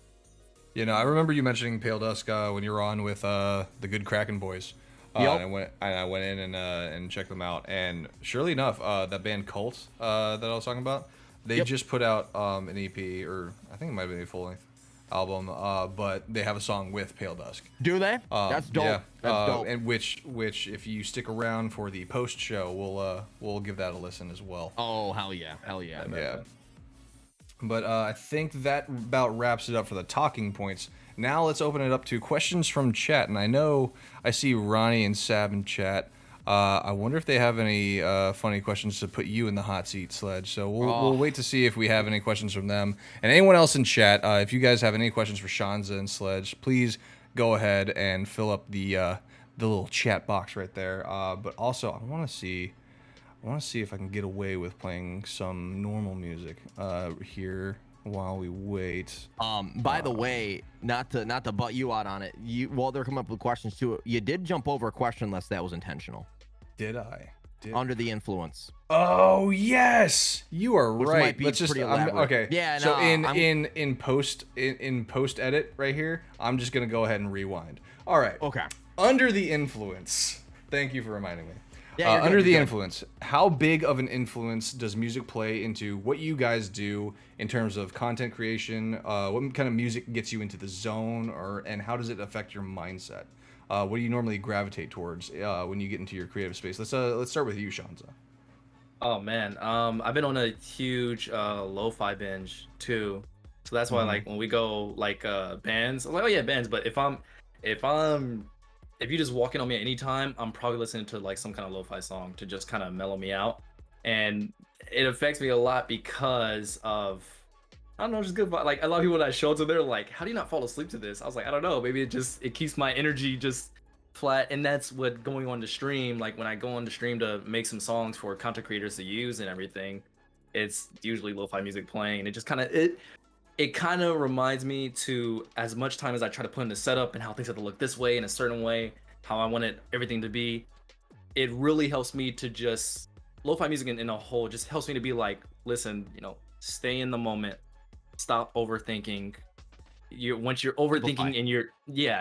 You know, I remember you mentioning Pale Dusk when you were on with the Good Kraken Boys. And I went in and checked them out. And surely enough, that band Cult that I was talking about, they just put out an EP, or I think it might have been a full length album. But they have a song with Pale Dusk. Do they? That's dope. Yeah. That's dope. And which if you stick around for the post show, we'll give that a listen as well. Oh hell yeah, hell yeah. Yeah. But I think that about wraps it up for the talking points. Now let's open it up to questions from chat. And I know I see Ronnie and Sab in chat. I wonder if they have any funny questions to put you in the hot seat, Sledge. So we'll wait to see if we have any questions from them. And anyone else in chat, if you guys have any questions for Shonnza and Sledge, please go ahead and fill up the little chat box right there. But also, I want to see if I can get away with playing some normal music here while we wait. By the way, not to butt you out on it, while they're coming up with questions too, you did jump over a question unless that was intentional. Did I? Under the influence. Oh yes, you are Which right. might be Let's just pretty elaborate. okay. Yeah. So No, in post edit right here, I'm just gonna go ahead and rewind. All right. Okay. Under the influence. Thank you for reminding me. Yeah, Under the influence. How big of an influence does music play into what you guys do in terms of content creation? What kind of music gets you into the zone, and how does it affect your mindset? What do you normally gravitate towards when you get into your creative space? Let's start with you, Shonnza. Oh man, I've been on a huge lo-fi binge too, so that's why like when we go like bands, I'm like, oh yeah, bands. But if you just walk in on me at any time, I'm probably listening to like some kind of lo-fi song to just kind of mellow me out, and it affects me a lot because of, I don't know, just good vibe. Like a lot of people that I show to, they're like, how do you not fall asleep to this? I was like, I don't know, maybe it keeps my energy just flat. And that's what going on the stream, like when I go on the stream to make some songs for content creators to use and everything, it's usually lo-fi music playing, and it just kind of it kind of reminds me to, as much time as I try to put in the setup and how things have to look this way in a certain way, how I wanted everything to be, it really helps me to just, lo-fi music in a whole just helps me to be like, listen, stay in the moment, stop overthinking. Once you're overthinking Simplify.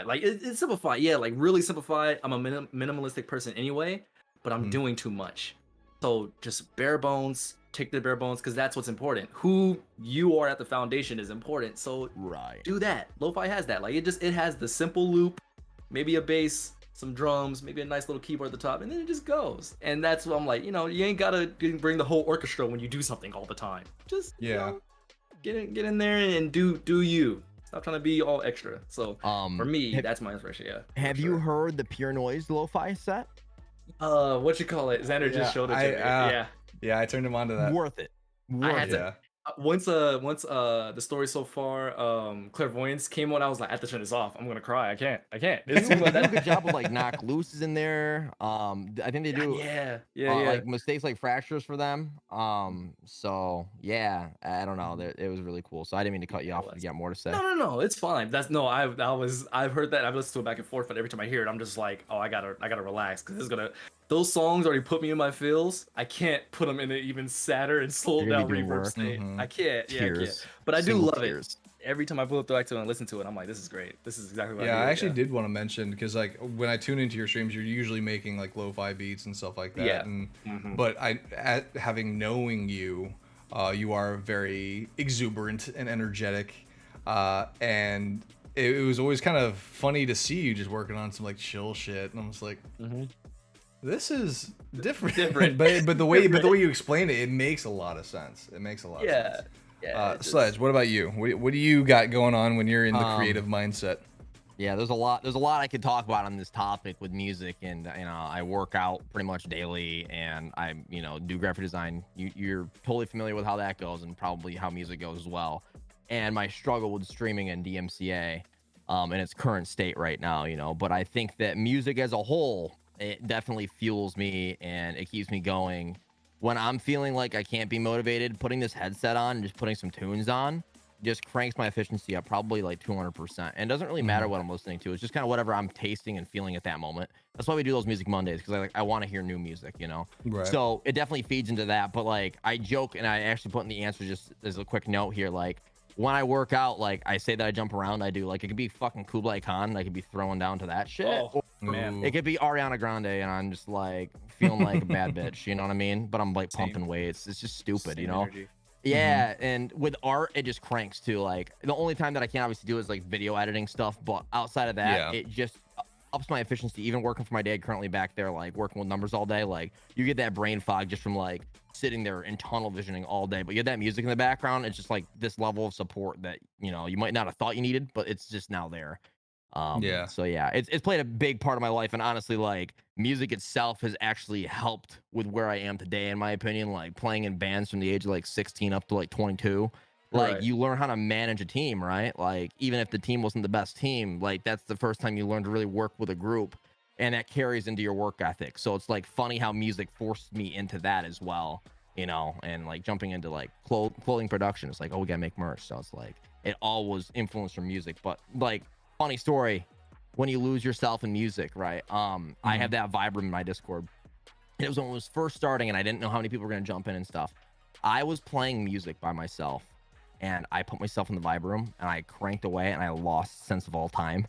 and it's simplify. Yeah, like really simplify. I'm a minimalistic person anyway, but I'm doing too much. So just bare bones, take the bare bones, because that's what's important. Who you are at the foundation is important. So Right. do that. Lo-fi has that. Like it has the simple loop, maybe a bass, some drums, maybe a nice little keyboard at the top, and then it just goes. And that's what I'm like, you ain't gotta bring the whole orchestra when you do something all the time. Just get in there and do you. Stop trying to be all extra. So for me, that's my inspiration. Yeah. Have you heard the Pure Noise lo-fi set? What you call it? Xander just showed it to me. Yeah, I turned him on to that. Worth it. I had to. Once the story so far, clairvoyance came on, I was like, I have to turn this off. I'm gonna cry. I can't. They do a good job of like knock loose is in there. I think they do. Like mistakes like fractures for them. So yeah, I don't know. It was really cool. So I didn't mean to cut you off. If you got more to say. No, it's fine. I've heard that. I've listened to it back and forth, but every time I hear it, I'm just like, oh, I gotta relax, because those songs already put me in my feels. I can't put them in an even sadder and slow down reverb state. I can't. I can't. But I do love it. Every time I pull up the back to it and listen to it, I'm like, this is great. This is exactly what I I actually did want to mention, because like when I tune into your streams, you're usually making like lo-fi beats and stuff like that. Yeah. And but knowing you, you are very exuberant and energetic, and it was always kind of funny to see you just working on some like chill shit, and I'm just like, this is different. but the way you explain it, it makes a lot of sense. It makes a lot of sense. Yeah. Sledge, what about you? What do you got going on when you're in the creative mindset? Yeah, there's a lot I could talk about on this topic with music, and I work out pretty much daily, and I do graphic design. You're totally familiar with how that goes, and probably how music goes as well. And my struggle with streaming and DMCA in its current state right now, but I think that music as a whole, it definitely fuels me and it keeps me going. When I'm feeling like I can't be motivated, putting this headset on and just putting some tunes on just cranks my efficiency up probably like 200%. And it doesn't really matter what I'm listening to. It's just kind of whatever I'm tasting and feeling at that moment. That's why we do those Music Mondays, because I want to hear new music, Right. So it definitely feeds into that. But like I joke, and I actually put in the answer just as a quick note here, like when I work out, like I say that I jump around, I do, like it could be fucking Kublai Khan, I could be throwing down to that shit. Oh man. It could be Ariana Grande, and I'm just like feeling like a bad bitch, you know what I mean? But I'm like pumping weights. It's just stupid, Energy. Yeah, and with art, it just cranks too. Like the only time that I can't obviously do is like video editing stuff, but outside of that, it just ups my efficiency. Even working for my dad currently back there, like working with numbers all day, like you get that brain fog just from like sitting there in tunnel visioning all day. But you get that music in the background, it's just like this level of support that you might not have thought you needed, but it's just now there. Yeah. So yeah, it's played a big part of my life, and honestly, like music itself has actually helped with where I am today, in my opinion. Like playing in bands from the age of like 16 up to like 22, like Right. you learn how to manage a team, right? Like even if the team wasn't the best team, like that's the first time you learn to really work with a group, and that carries into your work ethic. So it's like funny how music forced me into that as well, and like jumping into like clothing production. It's like, oh, we gotta make merch, so it's like it all was influenced from music. But like, funny story, when you lose yourself in music, right? I have that vibe room in my Discord. It was when it was first starting, and I didn't know how many people were gonna jump in and stuff. I was playing music by myself, and I put myself in the vibe room, and I cranked away, and I lost sense of all time.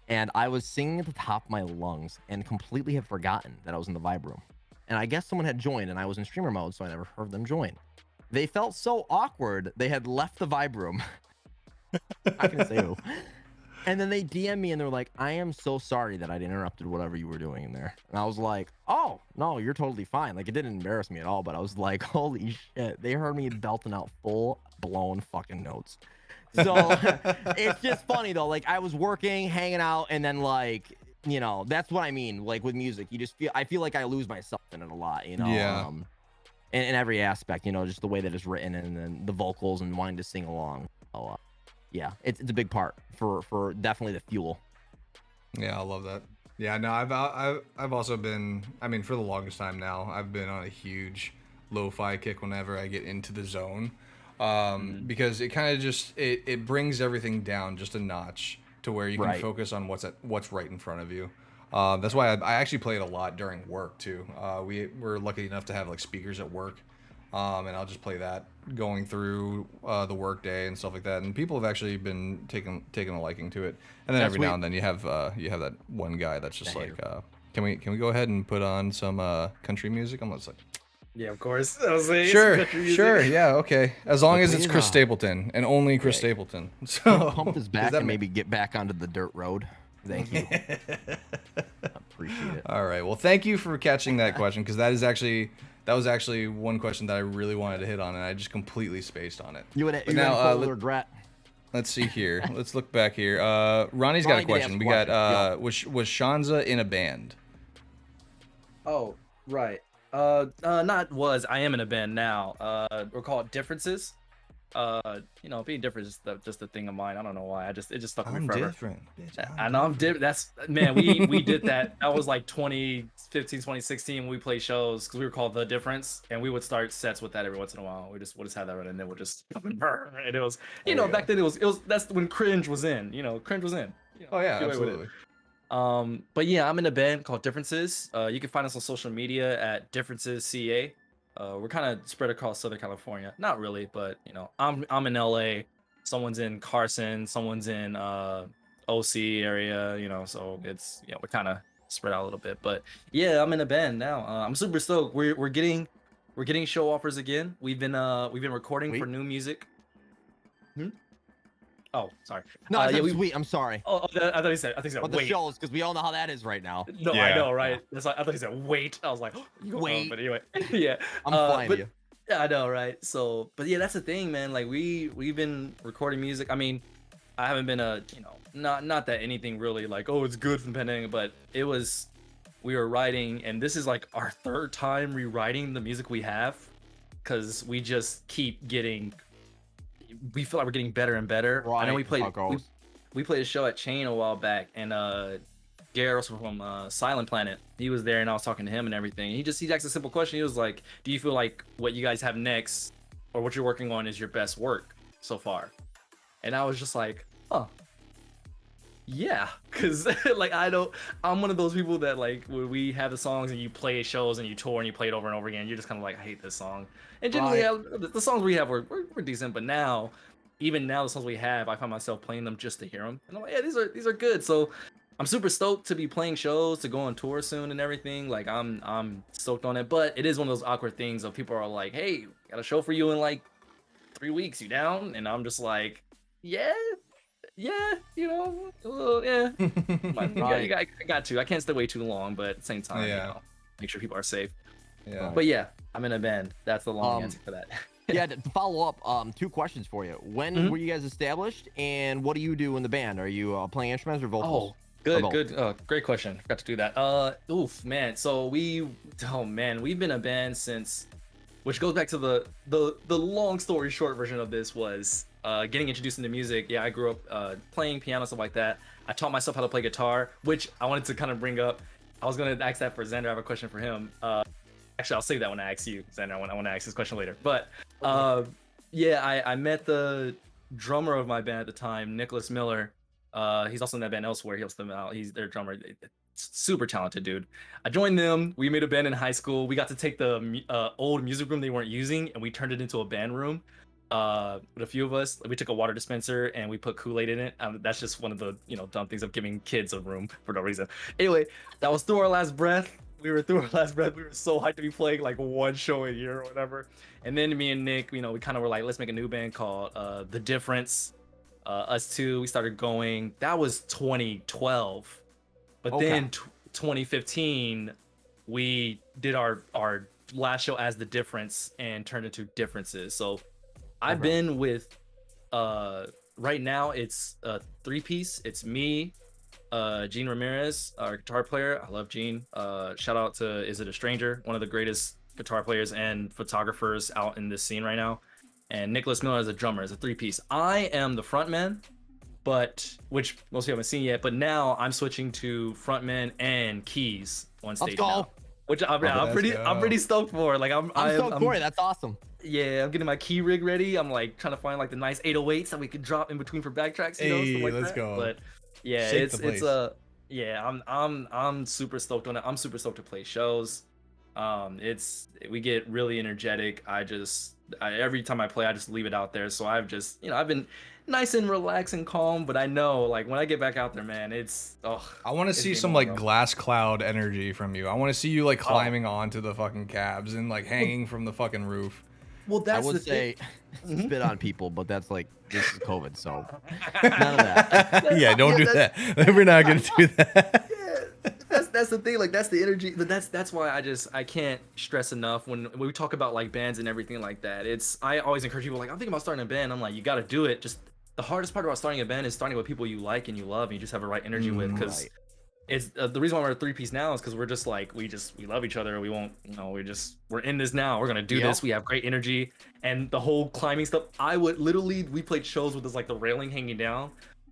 And I was singing at the top of my lungs, and completely had forgotten that I was in the vibe room. And I guess someone had joined, and I was in streamer mode, so I never heard them join. They felt so awkward. They had left the vibe room. I can say who. And then they DM me and they're like, I am so sorry that I interrupted whatever you were doing in there. And I was like, oh, no, you're totally fine. Like, it didn't embarrass me at all, but I was like, holy shit. They heard me belting out full blown fucking notes. So it's just funny though. Like, I was working, hanging out, and then like, that's what I mean. Like with music, I feel like I lose myself in it a lot, Yeah. in every aspect, just the way that it's written, and then the vocals and wanting to sing along. So, yeah, it's a big part for definitely the fuel. Yeah, I love that. Yeah, no, I've also been, I mean, for the longest time now, I've been on a huge lo-fi kick whenever I get into the zone, because it kind of just it brings everything down just a notch to where you can Right. focus on what's right in front of you. That's why I actually play it a lot during work too. We're lucky enough to have like speakers at work. And I'll just play that going through the work day and stuff like that. And people have actually been taking a liking to it. And then That's every sweet. now and then you have that one guy that's just like, can we go ahead and put on some country music? I'm just like, Yeah, of course. I was saying, sure, yeah, okay, as long as it's Chris Please, Stapleton and only Chris Stapleton. So pump this back that and ma- maybe get back onto the dirt road. Thank you. Appreciate it. All right. Well, thank you for catching that question, because that was actually one question that I really wanted to hit on, and I just completely spaced on it. You would But now, regret. let's see here. Let's look back here. Ronnie's got a Ronnie did ask question. a We question. got was Shonnza in a band? Oh, right. Not was. I am in a band now. We're called Differences. Being different is just a thing of mine. I don't know why. It just stuck with me I'm forever. different. Bitch, I know I'm different. That's, man, we did that. That was like 2015, 2016 when we played shows, because we were called The Difference, and we would start sets with that every once in a while. We'll just have that right, and then we'll just come and burn. And it was, back then it was that's when cringe was in. Cringe was in. Oh yeah, get away with it. absolutely. But yeah, I'm in a band called Differences. You can find us on social media at Differences CA. We're kind of spread across Southern California. Not really, but I'm in LA. Someone's in Carson. Someone's in OC area. So it's we're kind of spread out a little bit. But yeah, I'm in a band now. I'm super stoked. We're getting show offers again. We've been recording for new music. Oh, sorry. No, I said sweet. I'm sorry. Oh, I thought he said But wait. the shows, because we all know how that is right now. No, Yeah. I know, right? That's like, I thought he said wait. I was like, Wait. but anyway, yeah. I'm flying but, to you. Yeah, I know, right? So, but yeah, that's the thing, man. Like we've been recording music. I mean, I haven't been not that anything really like, oh, it's good from the pandemic, but we were writing, and this is like our third time rewriting the music we have, because we just keep getting. We feel like we're getting better and better. Right, I know we played how it goes. we played a show at Chain a while back, and Gary Russell from Silent Planet, he was there, and I was talking to him and everything. He asked a simple question. He was like, "Do you feel like what you guys have next, or what you're working on, is your best work so far?" And I was just like, "Huh, yeah," because like I'm one of those people that like when we have the songs and you play shows and you tour and you play it over and over again, you're just kind of like, I hate this song. And generally, the songs we have were decent, but now, even now, the songs we have, I find myself playing them just to hear them, and I'm like, yeah, these are good. So I'm super stoked to be playing shows, to go on tour soon and everything. Like I'm stoked on it, but it is one of those awkward things of people are like, "Hey, got a show for you in like 3 weeks. You down?" And I'm just like, "Yeah, yeah, yeah." I got to. I can't stay way too long, but at the same time, make sure people are safe. Yeah. But yeah, I'm in a band. That's the long answer for that. Yeah, to follow up, 2 questions for you. When Mhm. were you guys established, and what do you do in the band? Are you playing instruments or vocals? Oh, Or good, both? good. Great question. Forgot to do that. Oof, man. So oh man, we've been a band since, which goes back to the long story short version of this was getting introduced into music. Yeah, I grew up playing piano, stuff like that. I taught myself how to play guitar, which I wanted to kind of bring up. I was gonna ask that for Xander. I have a question for him. Actually, I'll save that when I ask you, Xander. I want to ask this question later. But Okay. yeah, I met the drummer of my band at the time, Nicholas Miller. He's also in that band elsewhere. He helps them out. He's their drummer. Super talented dude. I joined them. We made a band in high school. We got to take the old music room they weren't using, and we turned it into a band room. With a few of us, we took a water dispenser and we put Kool-Aid in it. That's just one of the dumb things of giving kids a room for no reason. Anyway, that was through our last breath. We were through our last breath. We were so hyped to be playing like one show a year or whatever. And then me and Nick, we kind of were like, let's make a new band called The Difference. Us two, we started going. That was 2012. But Okay. then 2015, we did our last show as The Difference and turned into Differences. So I've Okay. been with right now it's a 3-piece. It's me, Gene Ramirez, our guitar player. I love Gene. Shout out to Is It a Stranger, one of the greatest guitar players and photographers out in this scene right now. And Nicholas Miller as a drummer, as a 3-piece. I am the frontman, but which most people haven't seen yet. But now I'm switching to frontman and keys on Let's stage go. now, which I'm Let's pretty stoked for. Like I'm stoked for you. That's awesome. yeah, I'm getting my key rig ready. I'm like trying to find like the nice 808s that we could drop in between for backtracks, stuff Hey, like let's that. go. But yeah, Shake the it's place. yeah, I'm super stoked on it. I'm super stoked to play shows. We get really energetic. Every time I play, I just leave it out there. So I've been nice and relaxed and calm, but I know like when I get back out there, man, I want to it's see game some on, like bro. glass cloud energy from you. I want to see you like Oh, climbing onto the fucking cabs and like well, hanging from the fucking roof. well, I that's would the thing. say Mhm. spit on people, but that's like this is COVID, so none of that. Yeah, don't Yeah, do that. We're not gonna do that. yeah, that's the thing. Like that's the energy. But that's why I can't stress enough when we talk about like bands and everything like that. I always encourage people like I'm thinking about starting a band. I'm like you got to do it. Just the hardest part about starting a band is starting with people you like and you love and you just have the right energy with. Because Right. it's the reason why we're a 3-piece now is because we're just like we love each other. We won't we're in this now. We're gonna do Yep. this. We have great energy and the whole climbing stuff. I would literally we played shows with this like the railing hanging down,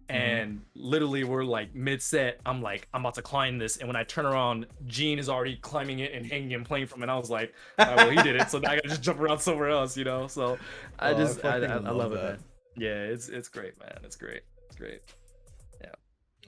and literally we're like mid set. I'm like I'm about to climb this, and when I turn around, Gene is already climbing it and hanging and playing from it. And I was like, all right, well he did it, so now I gotta just jump around somewhere else. So Oh, I I fucking love love it, that. man. Yeah, it's great, man. It's great. It's great. Yeah.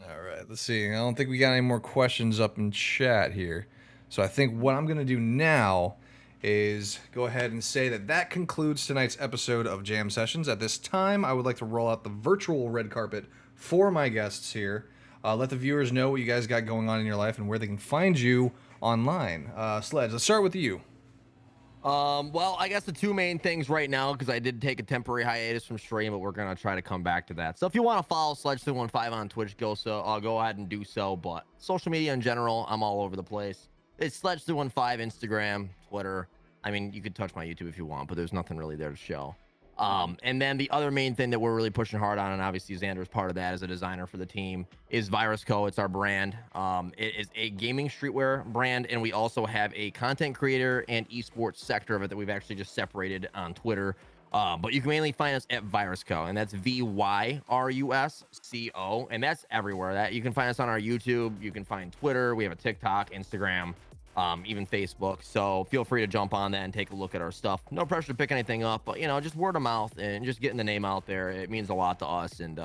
All right, let's see. I don't think we got any more questions up in chat here. So I think what I'm going to do now is go ahead and say that concludes tonight's episode of Jam Sessions. At this time, I would like to roll out the virtual red carpet for my guests here. Let the viewers know what you guys got going on in your life and where they can find you online. Sledge, let's start with you. Well, I guess the 2 main things right now, because I did take a temporary hiatus from stream, but we're gonna try to come back to that. So if you want to follow Sledge315 on Twitch, go ahead and do so. But social media in general, I'm all over the place. It's Sledge315, Instagram, Twitter. I mean, you could touch my YouTube if you want, but there's nothing really there to show. And then the other main thing that we're really pushing hard on, and obviously Xander's part of that as a designer for the team, is Virus Co. It's our brand. It is a gaming streetwear brand, and we also have a content creator and esports sector of it that we've actually just separated on Twitter. But you can mainly find us at Virus Co, and that's VYRUSCO, and that's everywhere. That you can find us on our YouTube, you can find Twitter, we have a TikTok, Instagram, even Facebook. So feel free to jump on that and take a look at our stuff. No pressure to pick anything up, but just word of mouth and just getting the name out there. It means a lot to us, and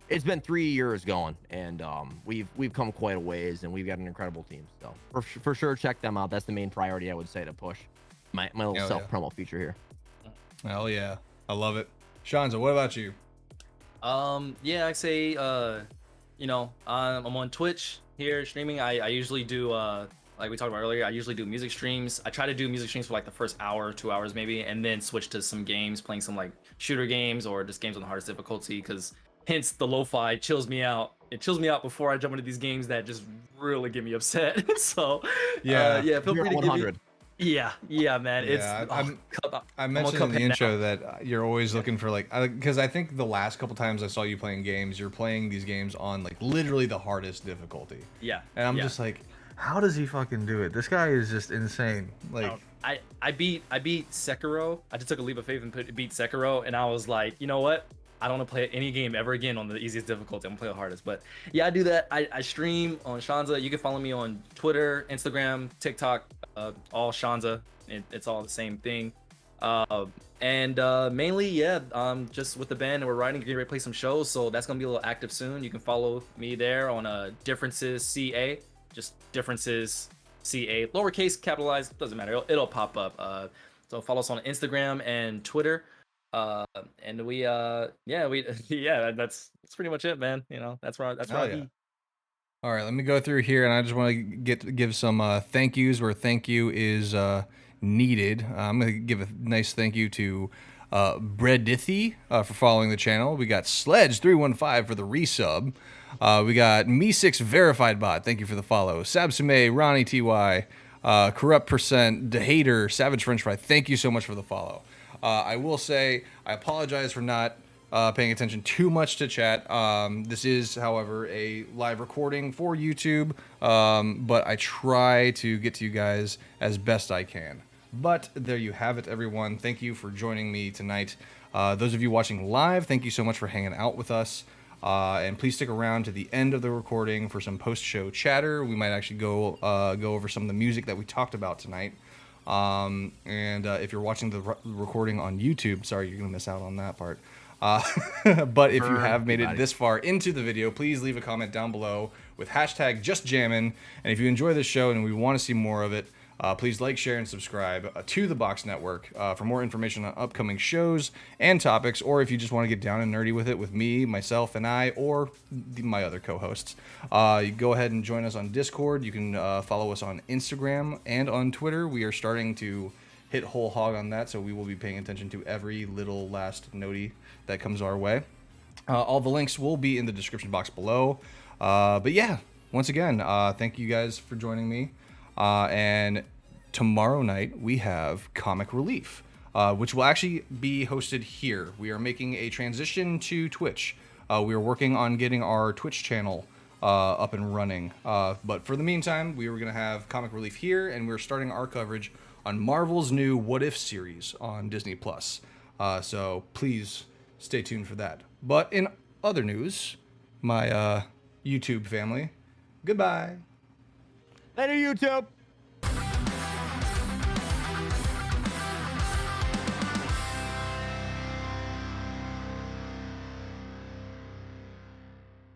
it's been 3 years going, and we've come quite a ways, and we've got an incredible team. So for sure, check them out. That's the main priority, I would say, to push my little self promo feature here. Hell yeah, I love it. Shonnza, what about you? Yeah, I say, I'm on Twitch here streaming. I usually do, like we talked about earlier, I usually do music streams. I try to do music streams for like the first hour, 2 hours maybe, and then switch to some games, playing some like shooter games or just games on the hardest difficulty, because hence the lo-fi chills me out. It chills me out before I jump into these games that just really get me upset. So, Yeah. yeah, feel You're free at to give me. 100. Yeah, man. It's Yeah, I I'm on mentioned in the Cuphead now. intro that you're always looking for like, because I think the last couple times I saw you playing games, you're playing these games on like literally the hardest difficulty, Yeah, and I'm yeah. just like, how does he fucking do it? This guy is just insane. Like, I beat Sekiro. I just took a leap of faith and beat Sekiro, and I was like, you know what? I don't want to play any game ever again on the easiest difficulty. I'm gonna play the hardest. But yeah, I do that. I stream on Shonnza. You can follow me on Twitter, Instagram, TikTok, all Shonnza. It's all the same thing. Uh, and mainly, yeah, just with the band, and we're writing, getting ready to play some shows. So that's gonna be a little active soon. You can follow me there on Differences CA, just Differences CA, lowercase, capitalized, doesn't matter. It'll pop up. So follow us on Instagram and Twitter. And we yeah, we yeah, that's pretty much it, man. You know, that's where oh I yeah. be. All right, let me go through here, and I just want to give some thank yous where thank you is needed. I'm gonna give a nice thank you to Bredithy for following the channel. We got Sledge315 for the resub. We got Me6 Verified Bot. Thank you for the follow. Sabsume, Ronnie Ty, Corrupt Percent, Dehater, Savage French Fry. Thank you so much for the follow. I will say I apologize for not paying attention too much to chat. This is, however, a live recording for YouTube, but I try to get to you guys as best I can. But there you have it, everyone. Thank you for joining me tonight. Those of you watching live, thank you so much for hanging out with us. And please stick around to the end of the recording for some post-show chatter. We might actually go over some of the music that we talked about tonight. And if you're watching the recording on YouTube, sorry, you're gonna miss out on that part. But if you have made it this far into the video, please leave a comment down below with hashtag JustJammin'. And if you enjoy this show and we want to see more of it, please like, share, and subscribe to the Box Network for more information on upcoming shows and topics, or if you just want to get down and nerdy with it with me, myself, and I, or my other co-hosts. You go ahead and join us on Discord. You can follow us on Instagram and on Twitter. We are starting to hit whole hog on that, so we will be paying attention to every little last noti that comes our way. All the links will be in the description box below. But yeah, once again, thank you guys for joining me. And tomorrow night we have Comic Relief, which will actually be hosted here. We are making a transition to Twitch. We are working on getting our Twitch channel up and running. But for the meantime, we were going to have Comic Relief here, and we're starting our coverage on Marvel's new What If series on Disney+. So please stay tuned for that. But in other news, my YouTube family, goodbye. Later, YouTube.